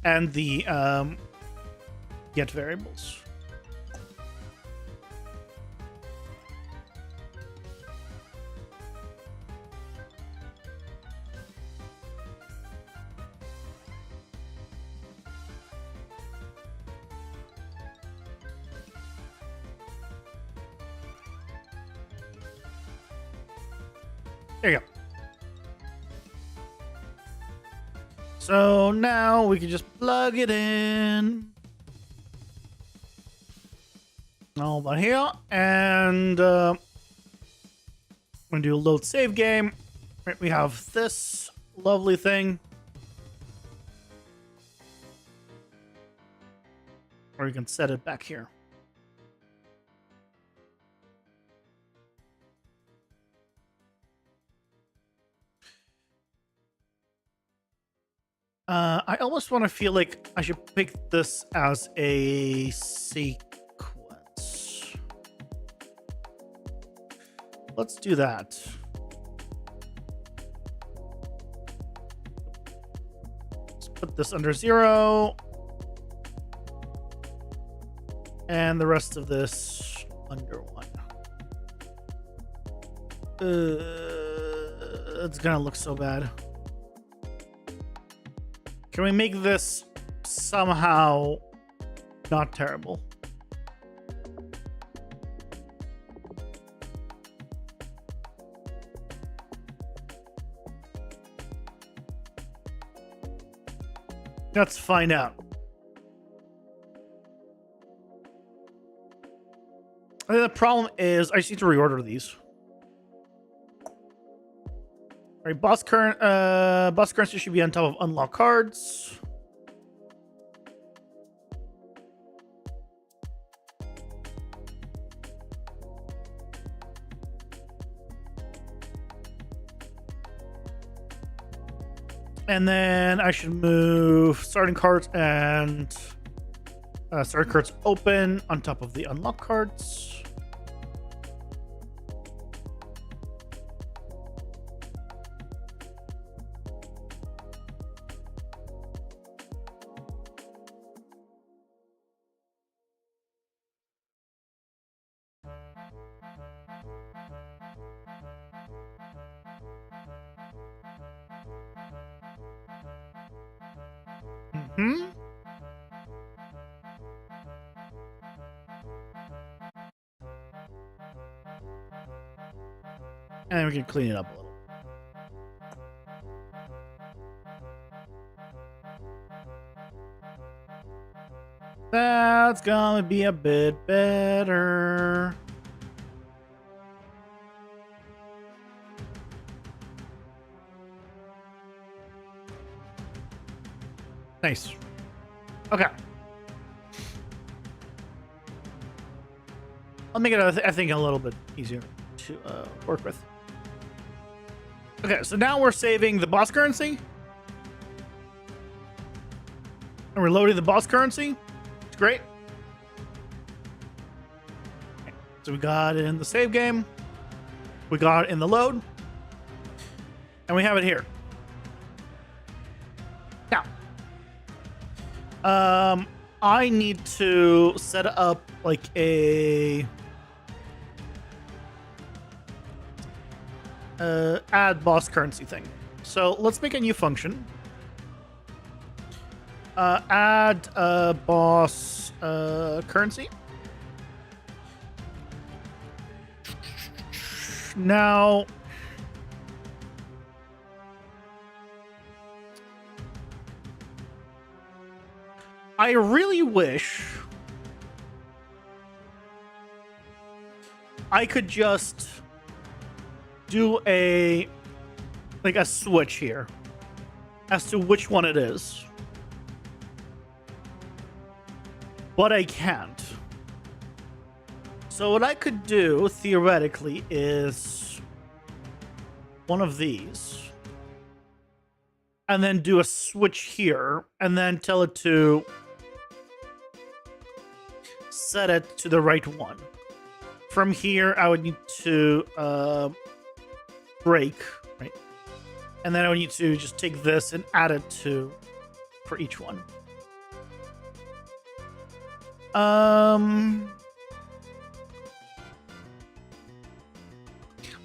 And the get variables. There you go. So now we can just plug it in. All about here. And I'm going to do a load save game. Right, we have this lovely thing. Or you can set it back here. I almost want to feel like I should pick this as a sequence. Let's do that. Let's put this under 0. And the rest of this under 1. It's gonna look so bad. Can we make this somehow not terrible? Let's find out. I think the problem is I just need to reorder these. All right, boss currency should be on top of unlock cards. And then I should move starting cards and starting cards open on top of the unlock cards. And we can clean it up a little. That's gonna be a bit better. Nice. Okay. I'll make it, I think, a little bit easier to work with. Okay, so now we're saving the boss currency. And we're loading the boss currency. It's great. Okay, so we got it in the save game. We got it in the load. And we have it here. Now, I need to set up like a add boss currency thing. So let's make a new function. Add boss currency. Now, I really wish I could just do a switch here as to which one it is. But I can't. So what I could do theoretically is one of these. And then do a switch here and then tell it to set it to the right one. From here, I would need to break, right? And then I would need to just take this and add it to for each one. Because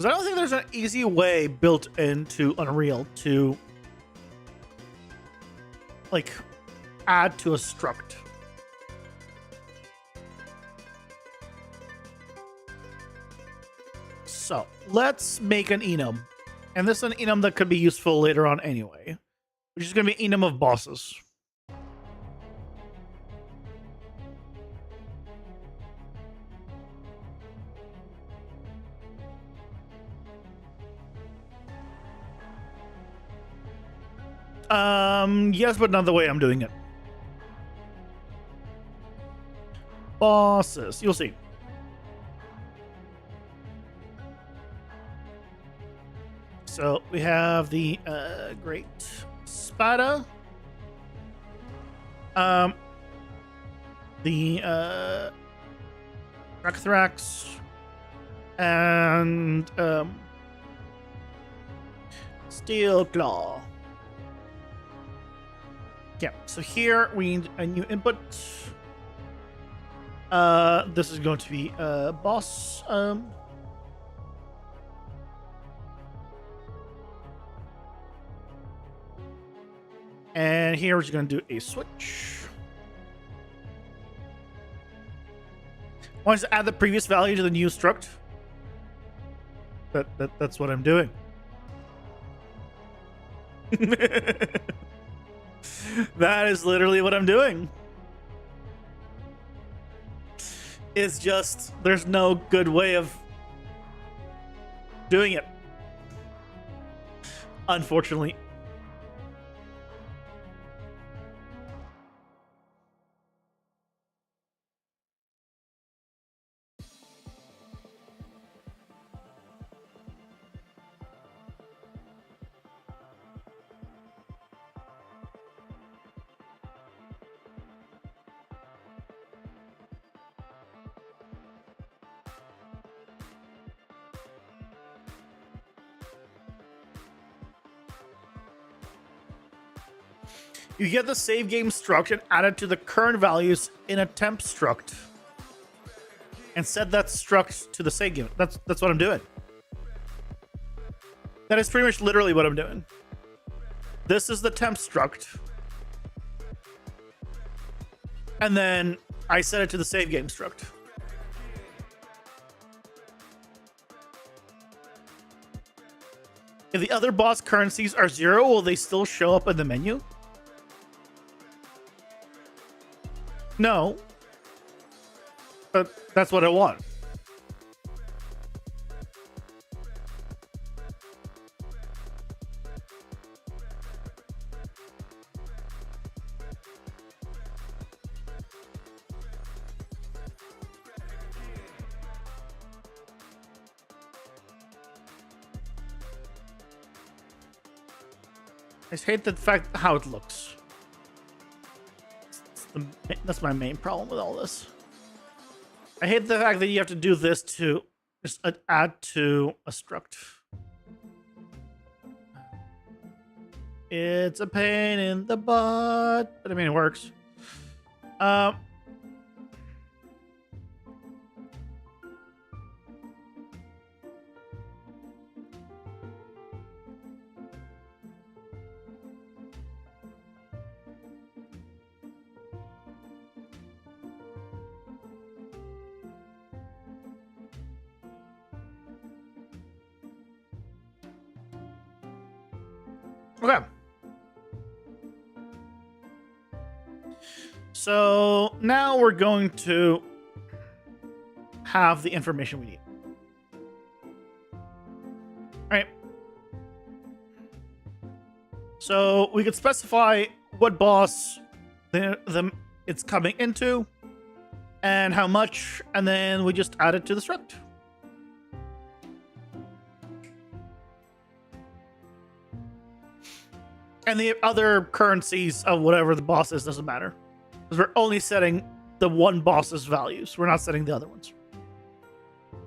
I don't think there's an easy way built into Unreal to like add to a struct. So let's make an enum. And this is an enum that could be useful later on anyway, which is going to be enum of bosses. Yes, but not the way I'm doing it. Bosses, you'll see. So we have the Great Spada, the Rakthrax, and Steel Claw. Yeah, so here we need a new input. This is going to be boss. And here we're just going to do a switch. Want to add the previous value to the new struct? That's what I'm doing. That is literally what I'm doing. It's just there's no good way of doing it, unfortunately. You get the save game struct and add it to the current values in a temp struct. And set that struct to the save game. That's what I'm doing. That is pretty much literally what I'm doing. This is the temp struct. And then I set it to the save game struct. If the other boss currencies are 0, will they still show up in the menu? No. But that's what I want. I just hate the fact how it looks. That's my main problem with all this. I hate the fact that you have to do this to just add to a struct. It's a pain in the butt, but I mean it works. Okay. So now we're going to have the information we need. All right. So we could specify what boss it's coming into and how much, and then we just add it to the struct. And the other currencies of whatever the boss is doesn't matter. Because we're only setting the one boss's values. We're not setting the other ones.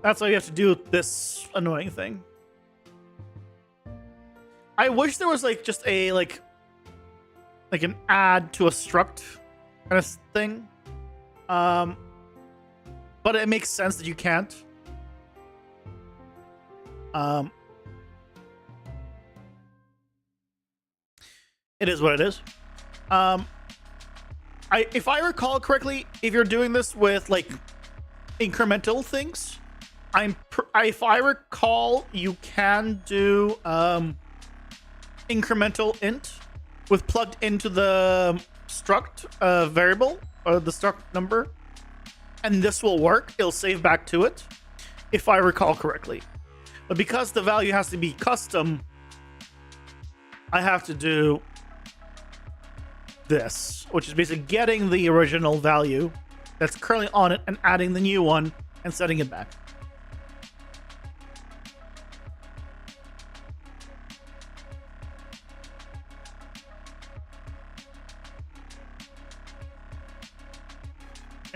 That's why you have to do this annoying thing. I wish there was like just a like an add to a struct kind of thing. But it makes sense that you can't. It is what it is. If I recall correctly, if you're doing this with like incremental things, if I recall, you can do incremental int with plugged into the struct variable or the struct number, and this will work. It'll save back to it, if I recall correctly. But because the value has to be custom, I have to do this, which is basically getting the original value that's currently on it and adding the new one and setting it back.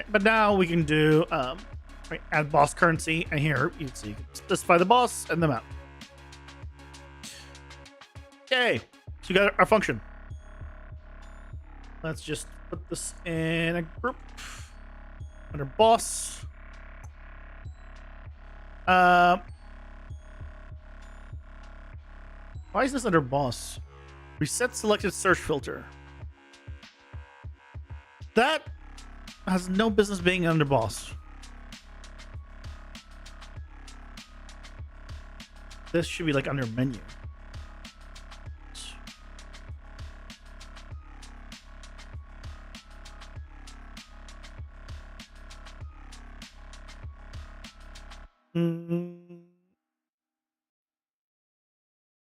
But now we can do add boss currency, and here you can see you can specify the boss and the map. Okay, so you got our function. Let's just put this in a group under boss. Why is this under boss? Reset selected search filter. That has no business being under boss. This should be like under menu.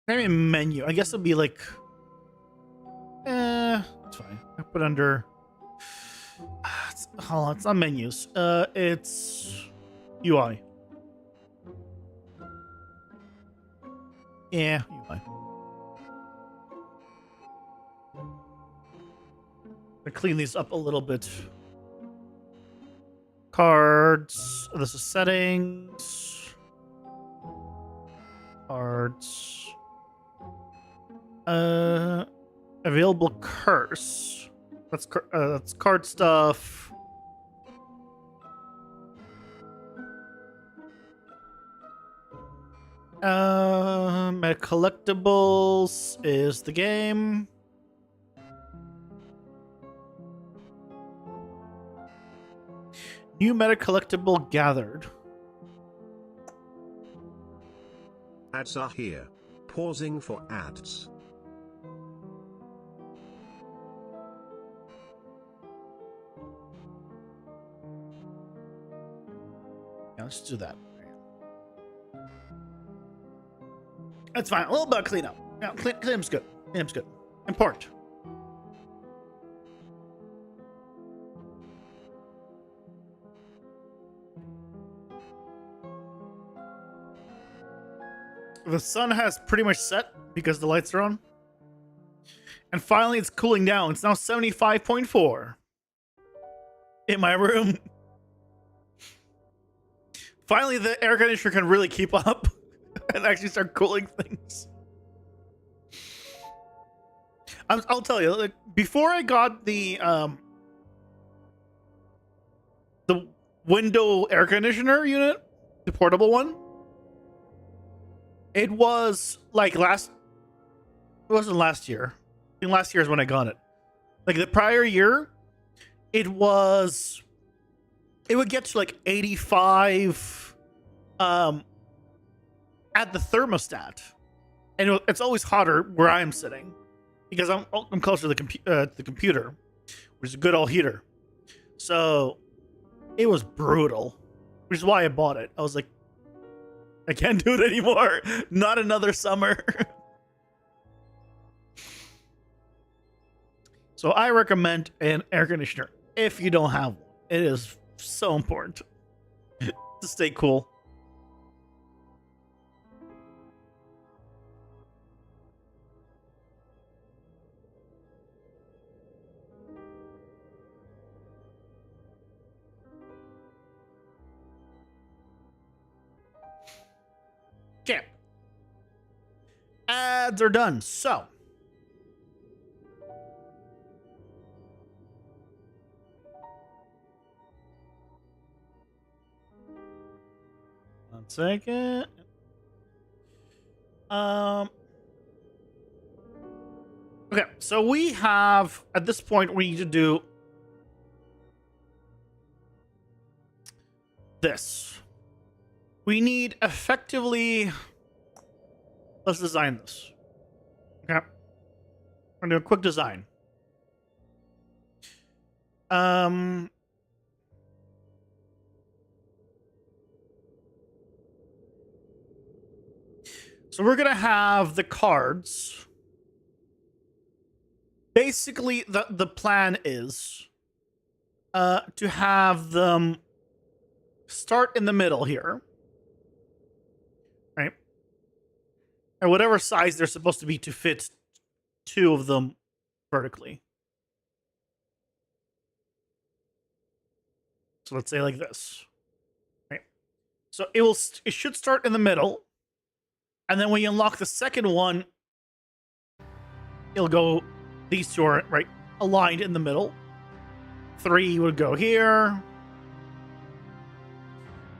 Maybe menu. I guess it'll be like, it's fine. I put under. Hold on, it's not menus. It's UI. Yeah, UI. I clean these up a little bit. Cards. This is settings. Cards. Available curse. That's card stuff. Meta collectibles is the game. New meta collectible gathered. Ads are here. Pausing for ads. Yeah, let's do that. That's fine. A little bit of cleanup. Yeah, cleanup's good. Cleanup's good. Important. The sun has pretty much set because the lights are on. And finally, it's cooling down. It's now 75.4 in my room. Finally, the air conditioner can really keep up and actually start cooling things. I'll tell you, like, before I got the window air conditioner unit, the portable one, it was like it wasn't last year. I think last year is when I got it. Like the prior year, it would get to like 85 at the thermostat. And it's always hotter where I'm sitting because I'm closer to the computer, which is a good old heater. So it was brutal, which is why I bought it. I was like, I can't do it anymore. Not another summer. So I recommend an air conditioner if you don't have one. It is so important to stay cool. Okay. Ads are done. So. One second. Okay, so we have, at this point, we need to do this. We need effectively, let's design this. Okay. I'm gonna do a quick design. So we're gonna have the cards. Basically, the plan is to have them start in the middle here. Right? And whatever size they're supposed to be to fit two of them vertically. So let's say like this. Right? So it should start in the middle. And then when you unlock the second one, it'll go, these two are right aligned in the middle. 3 would go here.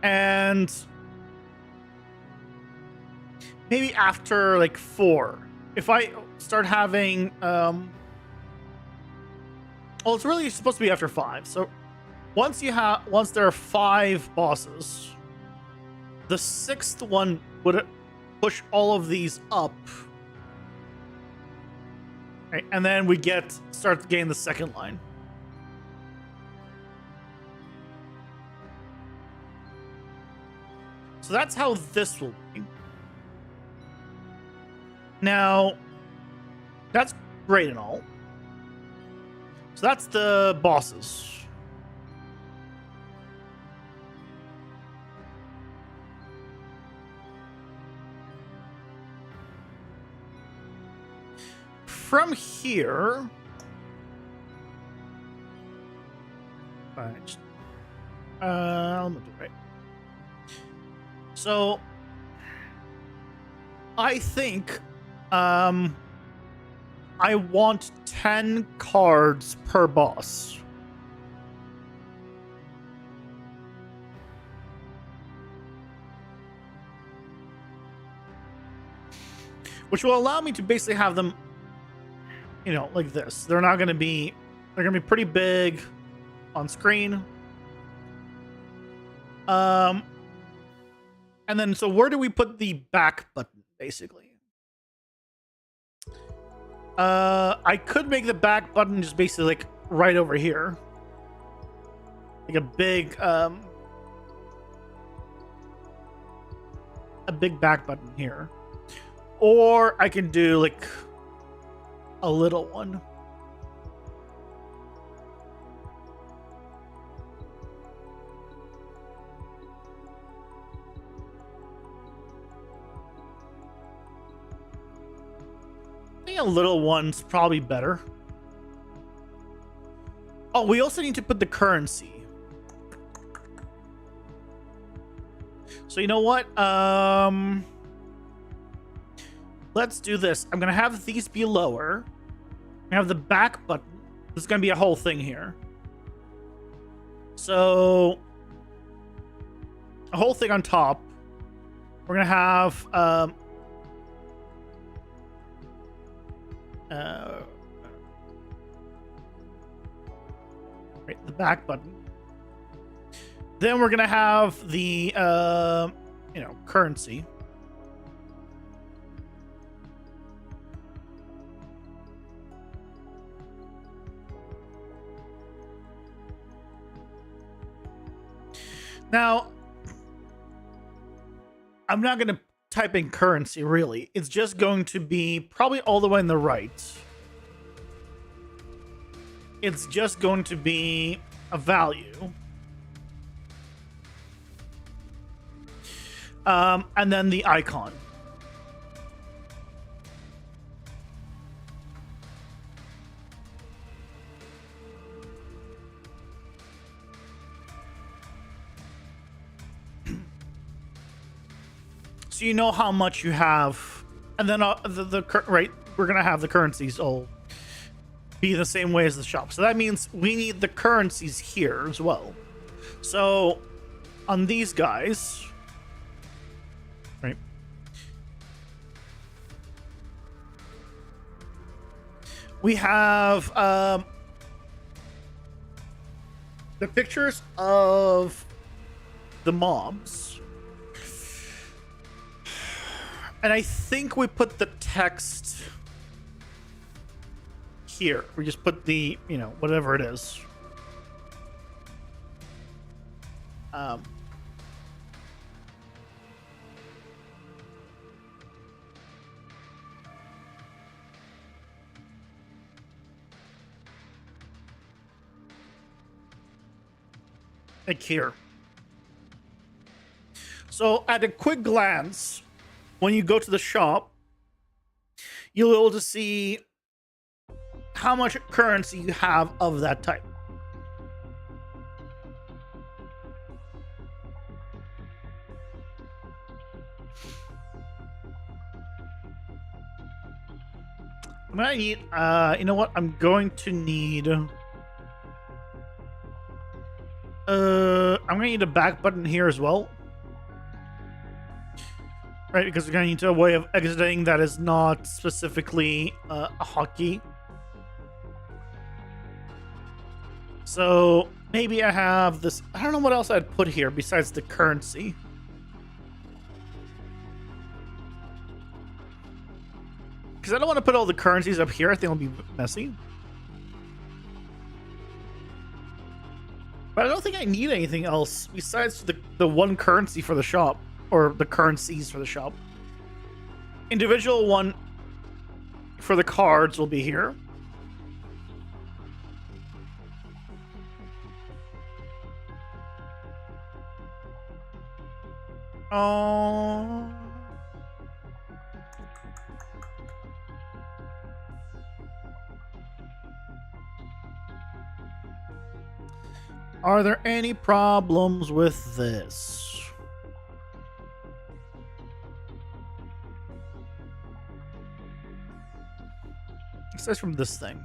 And maybe after like 4, if I start having, well, it's really supposed to be after 5. So once there are 5 bosses, the 6th one would push all of these up. Right, and then we start to gain the second line. So that's how this will be. Now, that's great and all. So that's the bosses. From here, I'm gonna do it right. So I think I want 10 cards per boss. Which will allow me to basically have them, you know, like this. They're gonna be pretty big on screen. And then, so where do we put the back button, basically? I could make the back button just basically like right over here. Like a big back button here. Or I can do like a little one. I think a little one's probably better. Oh, we also need to put the currency. So you know what? Let's do this. I'm gonna have these be lower. I have the back button. This is gonna be a whole thing here. So a whole thing on top. We're gonna have right, the back button. Then we're gonna have the currency. Now, I'm not gonna type in currency really. It's just going to be probably all the way on the right. It's just going to be a value. And then the icon. So you know how much you have, and then right, we're gonna have the currencies all be the same way as the shop. So that means we need the currencies here as well. So on these guys, right, we have the pictures of the mobs. And I think we put the text here. We just put the, whatever it is. Like here. So at a quick glance, when you go to the shop, you'll be able to see how much currency you have of that type. I'm gonna need, you know what? I'm going to need, I'm gonna need a back button here as well. Right, because we're going to need a way of exiting that is not specifically a hotkey. So maybe I have this. I don't know what else I'd put here besides the currency. Because I don't want to put all the currencies up here. I think it'll be messy. But I don't think I need anything else besides the one currency for the shop. Or the currencies for the shop. Individual one for the cards will be here. Oh. Are there any problems with this? Aside from this thing.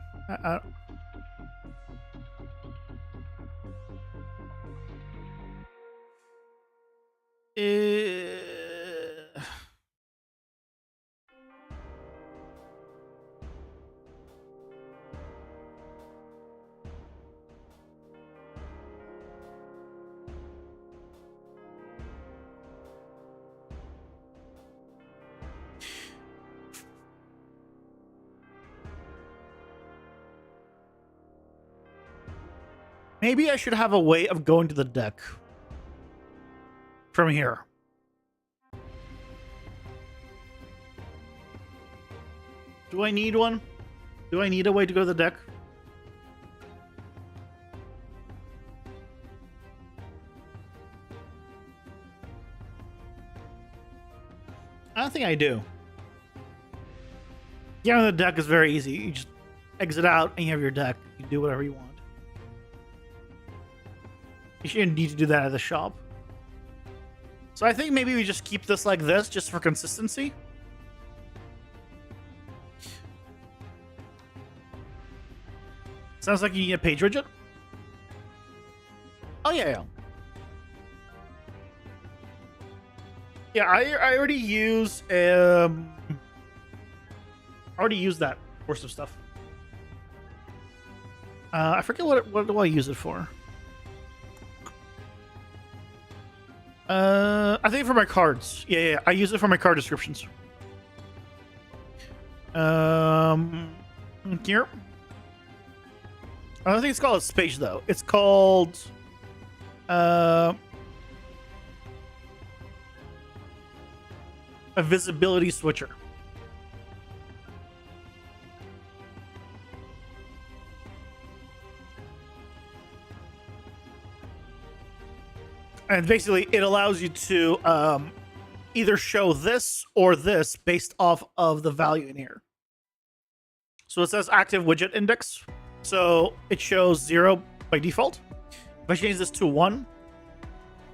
Maybe I should have a way of going to the deck from here. Do I need one? Do I need a way to go to the deck? I don't think I do. Getting on the deck is very easy. You just exit out and you have your deck. You can do whatever you want. You shouldn't need to do that at the shop. So I think maybe we just keep this like this just for consistency. Sounds like you need a page widget. Oh yeah. Yeah, I already use I already used that for some stuff. I forget what do I use it for. I think for my cards. Yeah, I use it for my card descriptions. Here. I don't think it's called a space though. It's called a visibility switcher. And basically, it allows you to either show this or this based off of the value in here. So it says active widget index. So it shows 0 by default. If I change this to 1,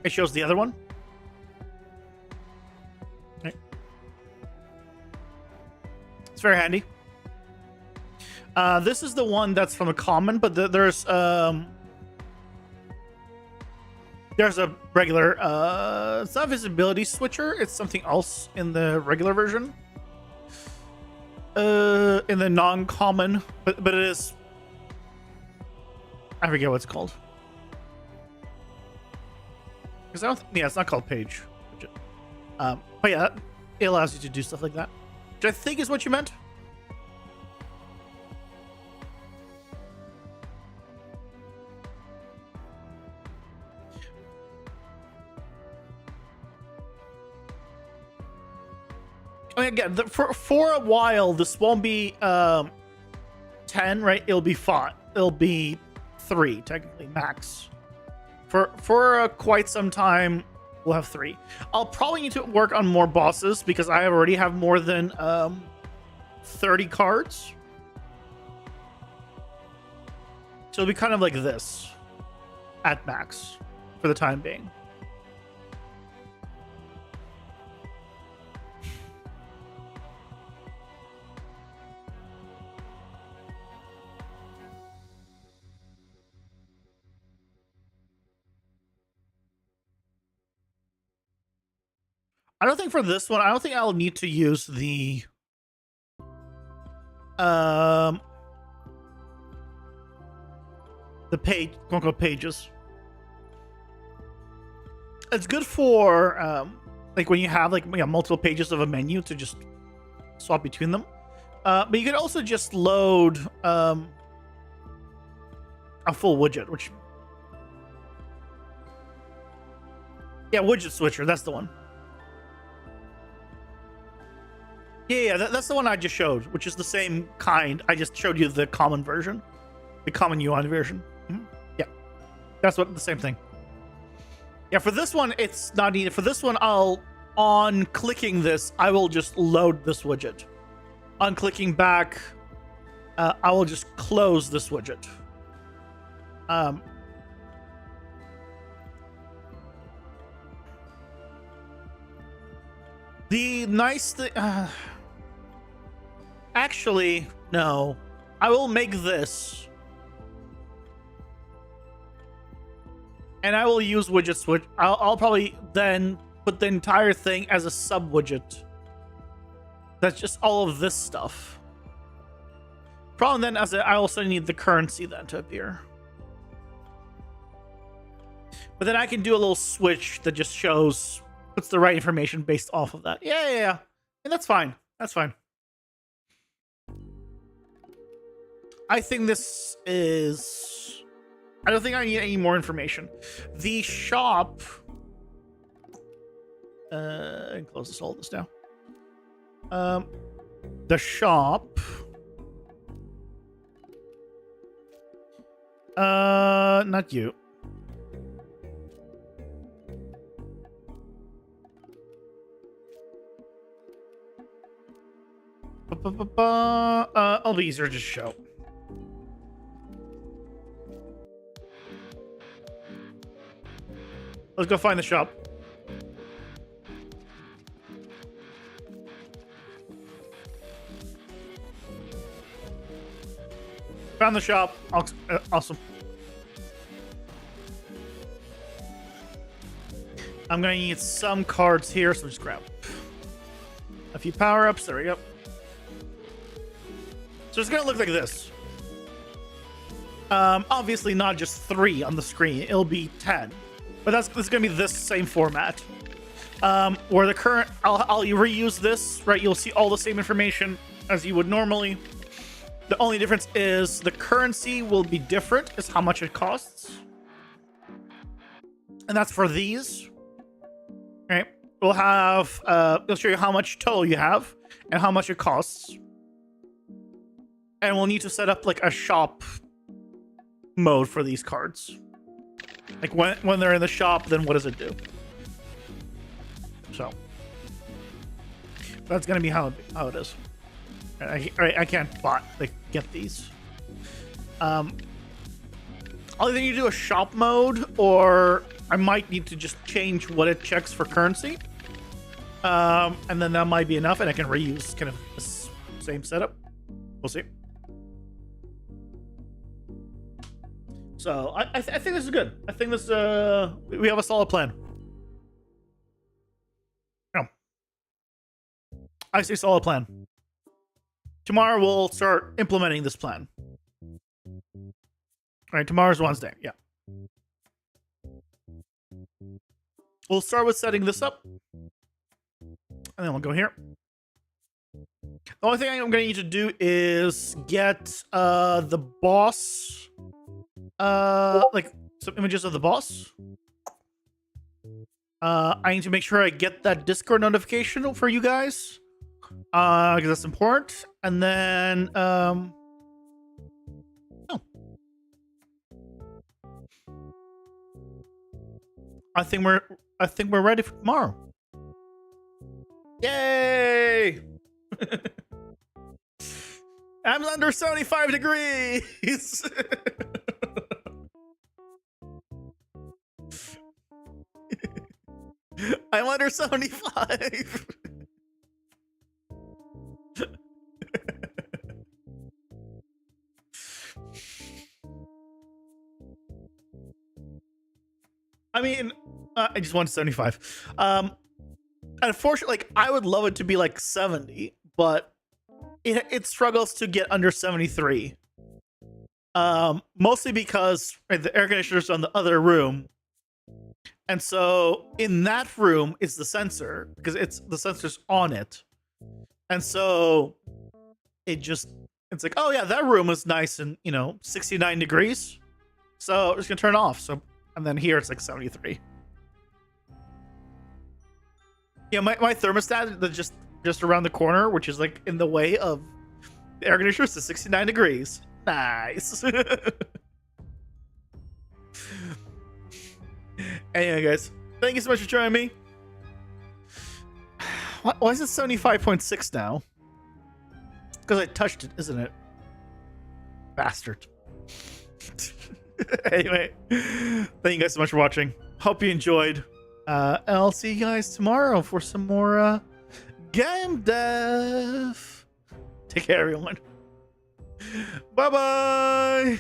it shows the other one. Okay. It's very handy. This is the one that's from the common, but there's a regular, it's not a visibility switcher, it's something else in the regular version. In the non-common, but it is, I forget what it's called. Because I don't think, yeah, it's not called page widget. But yeah, it allows you to do stuff like that, which I think is what you meant. Again, for a while, this won't be 10, right? It'll be 5. It'll be 3, technically, max. For quite some time, we'll have 3. I'll probably need to work on more bosses because I already have more than 30 cards. So it'll be kind of like this at max for the time being. I don't think for this one, I don't think I'll need to use the page, quote unquote, pages. It's good for like when you have like multiple pages of a menu to just swap between them. But you could also just load a full widget, which widget switcher, that's the one. Yeah, that's the one I just showed, which is the same kind. I just showed you the common version, the common UI version. Mm-hmm. Yeah, that's what the same thing. Yeah, for this one, it's not needed. For this one, on clicking this, I will just load this widget. On clicking back, I will just close this widget. The nice thing... actually, no. I will make this. And I will use widget switch. I'll probably then put the entire thing as a sub-widget. That's just all of this stuff. Problem then, I also need the currency then to appear. But then I can do a little switch that just shows... puts the right information based off of that. Yeah. And that's fine. That's fine. I think this is I don't think I need any more information. The shop. And close this all this now. The shop. Not you. It'll be easier to just show. Let's go find the shop. Found the shop. Awesome. I'm gonna need some cards here, so just grab a few power-ups. There we go. So it's gonna look like this. Obviously not just 3 on the screen. It'll be 10. But that's gonna be this same format. Where the current, I'll reuse this, right? You'll see all the same information as you would normally. The only difference is the currency will be different, is how much it costs. And that's for these. All right. We'll have, it'll show you how much total you have and how much it costs. And we'll need to set up like a shop mode for these cards. Like when they're in the shop, then what does it do? So that's gonna be how it is. I can't get these. Either you do a shop mode, or I might need to just change what it checks for currency. And then that might be enough, and I can reuse kind of the same setup. We'll see. So I think this is good. I think this we have a solid plan. No, I say solid plan. Tomorrow we'll start implementing this plan. All right, tomorrow's Wednesday. Yeah. We'll start with setting this up. And then we'll go here. The only thing I'm going to need to do is get the boss. Like some images of the boss. I need to make sure I get that Discord notification for you guys. Because that's important. And then oh. I think we're ready for tomorrow. Yay! I'm under 75 degrees. I'm under 75. I mean, I just want 75. Unfortunately, like I would love it to be like 70, but it struggles to get under 73. Mostly because the air conditioner's on the other room. And so in that room is the sensor, because the sensor's on it. And so it's like, oh yeah, that room is nice and 69 degrees. So I'm just gonna turn it off. So and then here it's like 73. Yeah, my thermostat is just around the corner, which is like in the way of the air conditioner, to 69 degrees. Nice. Anyway, guys, thank you so much for joining me. Why is it 75.6 now? Because I touched it, isn't it? Bastard. Anyway, thank you guys so much for watching. Hope you enjoyed. And I'll see you guys tomorrow for some more game dev. Take care, everyone. Bye-bye.